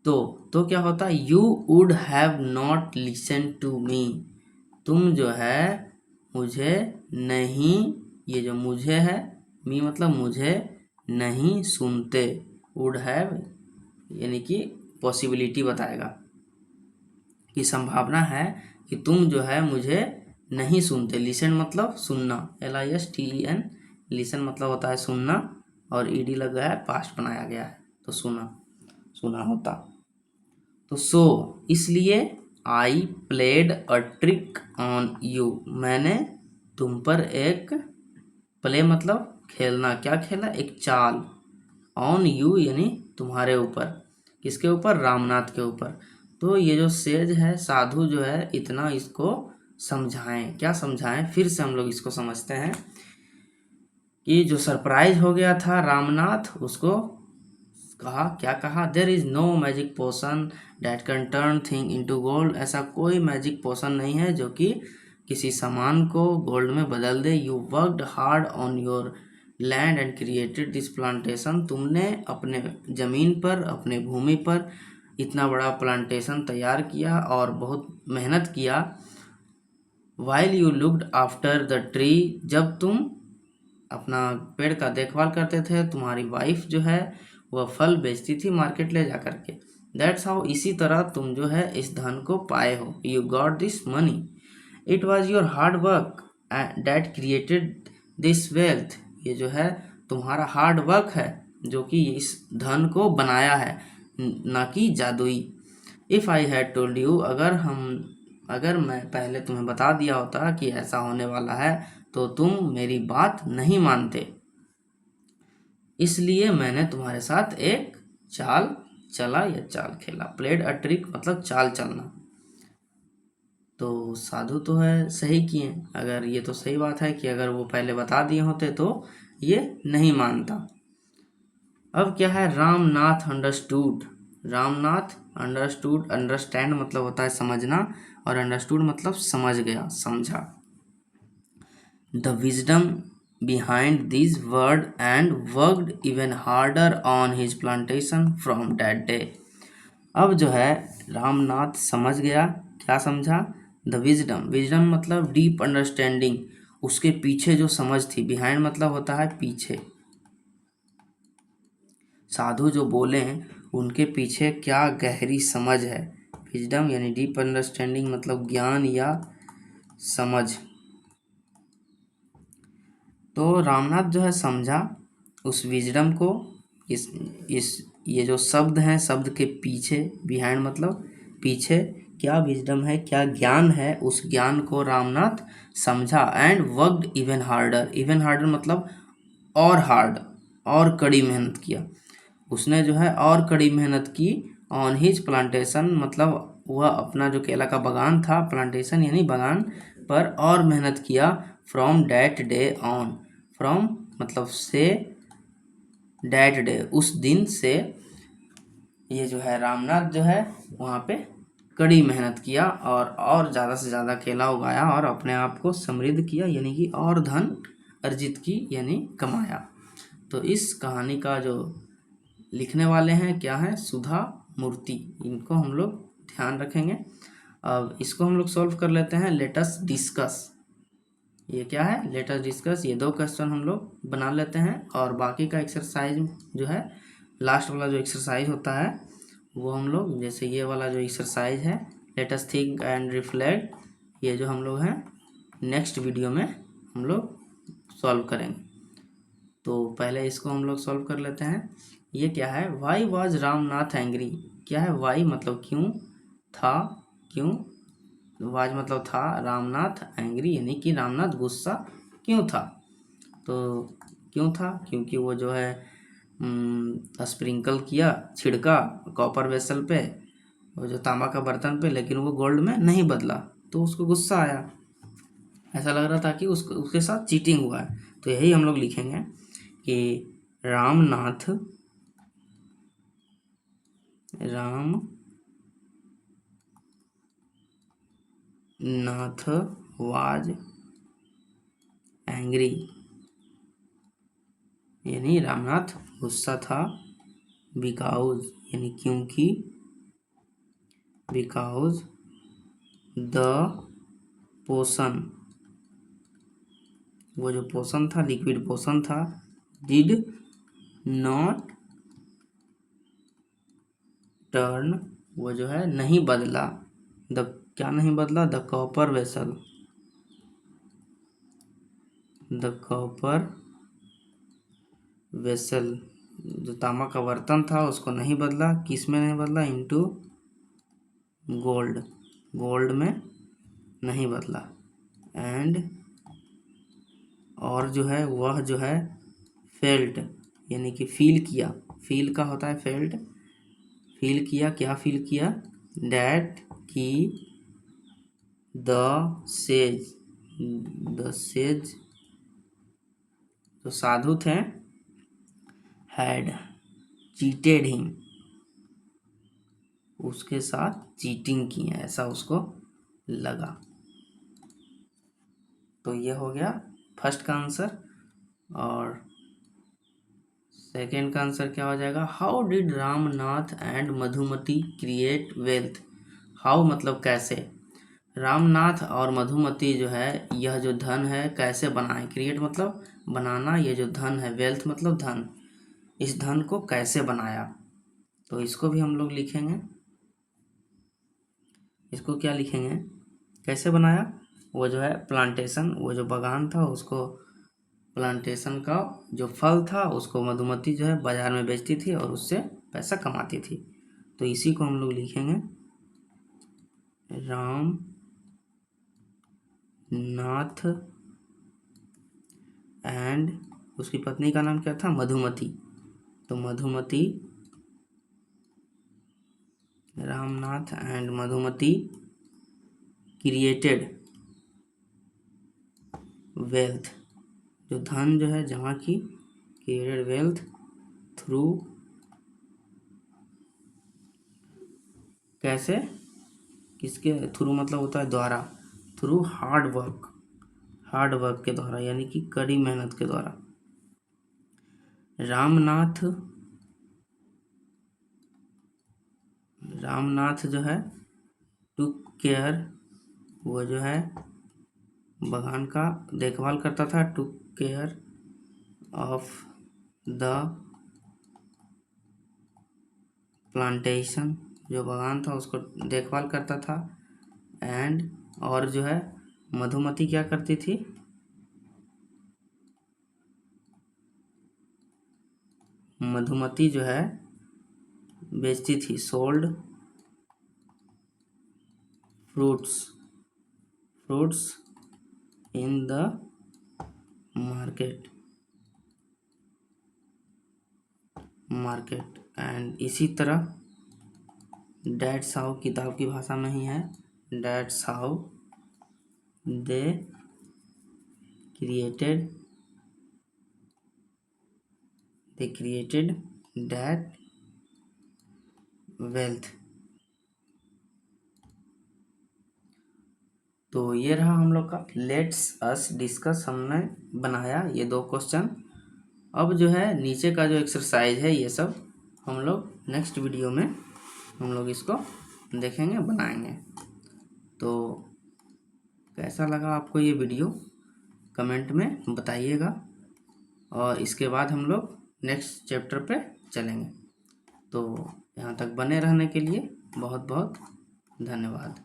[SPEAKER 1] तो क्या होता, you would have not listen to me, तुम जो है मुझे नहीं, ये जो मुझे है, मी मतलब मुझे नहीं सुनते, वुड हैव यानी कि पॉसिबिलिटी बताएगा कि संभावना है कि तुम जो है मुझे नहीं सुनते। लिसन मतलब सुनना, LISTEN, लिसन मतलब होता है सुनना, और ED लग गया है, पास्ट बनाया गया है, तो सुना होता। तो इसलिए I played a trick on you, मैंने तुम पर एक, प्ले मतलब खेलना, क्या खेला, एक चाल, ऑन यू यानी तुम्हारे ऊपर, किसके ऊपर, रामनाथ के ऊपर। तो ये जो सेज है, साधु जो है, इतना इसको समझाएं, क्या समझाएं, फिर से हम लोग इसको समझते हैं कि जो सरप्राइज हो गया था रामनाथ, उसको कहा, क्या कहा, there is no magic potion that can turn thing into gold, ऐसा कोई मैजिक पोशन नहीं है जो कि किसी सामान को गोल्ड में बदल दे। You worked hard on your land and created this plantation, तुमने अपने ज़मीन पर, अपने भूमि पर इतना बड़ा प्लांटेशन तैयार किया और बहुत मेहनत किया। While you looked after the tree, जब तुम अपना पेड़ का देखभाल करते थे, तुम्हारी वाइफ जो है वह फल बेचती थी मार्केट ले जा करके। दैट्स हाउ, इसी तरह तुम जो है इस धन को पाए हो। You got this money, it was your hard work that created this wealth, ये जो है तुम्हारा हार्ड वर्क है जो कि इस धन को बनाया है, ना कि जादुई। If I had told you, अगर मैं पहले तुम्हें बता दिया होता कि ऐसा होने वाला है तो तुम मेरी बात नहीं मानते, इसलिए मैंने तुम्हारे साथ एक चाल चला या चाल खेला। प्लेड अ ट्रिक मतलब चाल चलना। तो साधु तो है सही किए, अगर ये तो सही बात है कि अगर वो पहले बता दिए होते तो ये नहीं मानता। अब क्या है, Ramnath understood, Ramnath understood, understand मतलब होता है समझना, और अंडरस्टूड मतलब समझ गया, समझा। The wisdom behind these word and worked even harder on his plantation from that day। अब जो है रामनाथ समझ गया, क्या समझा, द विजडम, विजडम मतलब डीप अंडरस्टैंडिंग, उसके पीछे जो समझ थी, बिहाइंड मतलब होता है पीछे, साधु जो बोले हैं उनके पीछे क्या गहरी समझ है। विजडम यानी डीप अंडरस्टैंडिंग मतलब ज्ञान या समझ। तो रामनाथ जो है समझा उस विजडम को, इस ये जो शब्द हैं, शब्द के पीछे, बिहाइंड मतलब पीछे क्या विजडम है, क्या ज्ञान है, उस ज्ञान को रामनाथ समझा। And worked even harder, even harder मतलब और हार्ड, और कड़ी मेहनत किया, उसने जो है और कड़ी मेहनत की। ऑन हिज प्लांटेशन मतलब वह अपना जो केला का बागान था, प्लांटेशन यानी बागान पर और मेहनत किया। From that day on, from मतलब से, डैट डे उस दिन से, ये जो है रामनाथ जो है वहाँ पे कड़ी मेहनत किया और ज़्यादा से ज़्यादा केला उगाया और अपने आप को समृद्ध किया, यानी कि और धन अर्जित की यानी कमाया। तो इस कहानी का जो लिखने वाले हैं क्या है, सुधा मूर्ति, इनको हम लोग ध्यान रखेंगे। अब इसको हम लोग सॉल्व कर लेते हैं। लेट अस डिस्कस, ये क्या है, लेट अस डिस्कस, ये 2 क्वेश्चन हम लोग बना लेते हैं और बाकी का एक्सरसाइज जो है, लास्ट वाला जो एक्सरसाइज होता है वो हम लोग, जैसे ये वाला जो एक्सरसाइज है let us think and reflect, ये जो हम लोग हैं नेक्स्ट वीडियो में हम लोग सॉल्व करेंगे। तो पहले इसको हम लोग सॉल्व कर लेते हैं। ये क्या है, वाई वॉज रामनाथ एंग्री। क्या है, वाई मतलब क्यों, था क्यों, वाज मतलब था, रामनाथ एंग्री यानी कि रामनाथ गुस्सा क्यों था। तो क्यों था, क्योंकि वो जो है स्प्रिंकल किया, छिड़का कॉपर वेसल पे, वो जो तांबा का बर्तन पे, लेकिन वो गोल्ड में नहीं बदला, तो उसको गुस्सा आया। ऐसा लग रहा था कि उसके साथ चीटिंग हुआ है। तो यही हम लोग लिखेंगे कि रामनाथ वाज एंग्री, यानी रामनाथ गुस्सा था, बिकॉज यानी क्योंकि, बिकॉज द पोशन, वो जो पोशन था, लिक्विड पोशन था, डिड नॉट टर्न, वो जो है नहीं बदला, द क्या नहीं बदला, the copper vessel, the copper vessel, जो तांबा का बर्तन था उसको नहीं बदला, किस में नहीं बदला, इनटू गोल्ड, गोल्ड में नहीं बदला। एंड और जो है वह जो है फेल्ट यानी कि फील किया, फील का होता है फेल्ट, फील किया, क्या फील किया, डैट की द सेज, द सेज जो साधु थे, हैड चीटेड हिम, उसके साथ चीटिंग की है, ऐसा उसको लगा। तो ये हो गया फर्स्ट का आंसर। और सेकेंड का आंसर क्या हो जाएगा, how did Ramnath and Madhumati create wealth. How मतलब कैसे, रामनाथ और मधुमती जो है यह जो धन है कैसे बनाए, क्रिएट मतलब बनाना, ये जो धन है, वेल्थ मतलब धन, इस धन को कैसे बनाया। तो इसको भी हम लोग लिखेंगे, इसको क्या लिखेंगे, कैसे बनाया, वो जो है प्लांटेशन, वो जो बागान था उसको, प्लांटेशन का जो फल था उसको मधुमती जो है बाजार में बेचती थी और उससे पैसा कमाती थी। तो इसी को हम लोग लिखेंगे, राम नाथ एंड उसकी पत्नी का नाम क्या था, मधुमती। तो Madhumati, Ramnath and Madhumati created wealth, जो धन जो है जमा की, क्रिएटेड वेल्थ थ्रू, कैसे, किसके थ्रू मतलब होता है द्वारा, through hard work, hard work के द्वारा यानी कि कड़ी मेहनत के द्वारा। रामनाथ, रामनाथ जो है टुक केयर, वो जो है बागान का देखभाल करता था, took care of the plantation, जो बागान था उसको देखभाल करता था। एंड और जो है मधुमती क्या करती थी, मधुमती जो है बेचती थी, sold fruits, fruits in the market, market. And इसी तरह डैट्स हाउ, किताब की भाषा में ही है, that's how they created, they created that wealth. तो ये रहा हम लोग का लेट्स अस डिस्कस, हमने बनाया ये दो क्वेश्चन। अब जो है नीचे का जो एक्सरसाइज है ये सब हम लोग नेक्स्ट वीडियो में हम लोग इसको देखेंगे, बनाएंगे। तो कैसा लगा आपको ये वीडियो कमेंट में बताइएगा, और इसके बाद हम लोग नेक्स्ट चैप्टर पे चलेंगे। तो यहाँ तक बने रहने के लिए बहुत बहुत धन्यवाद।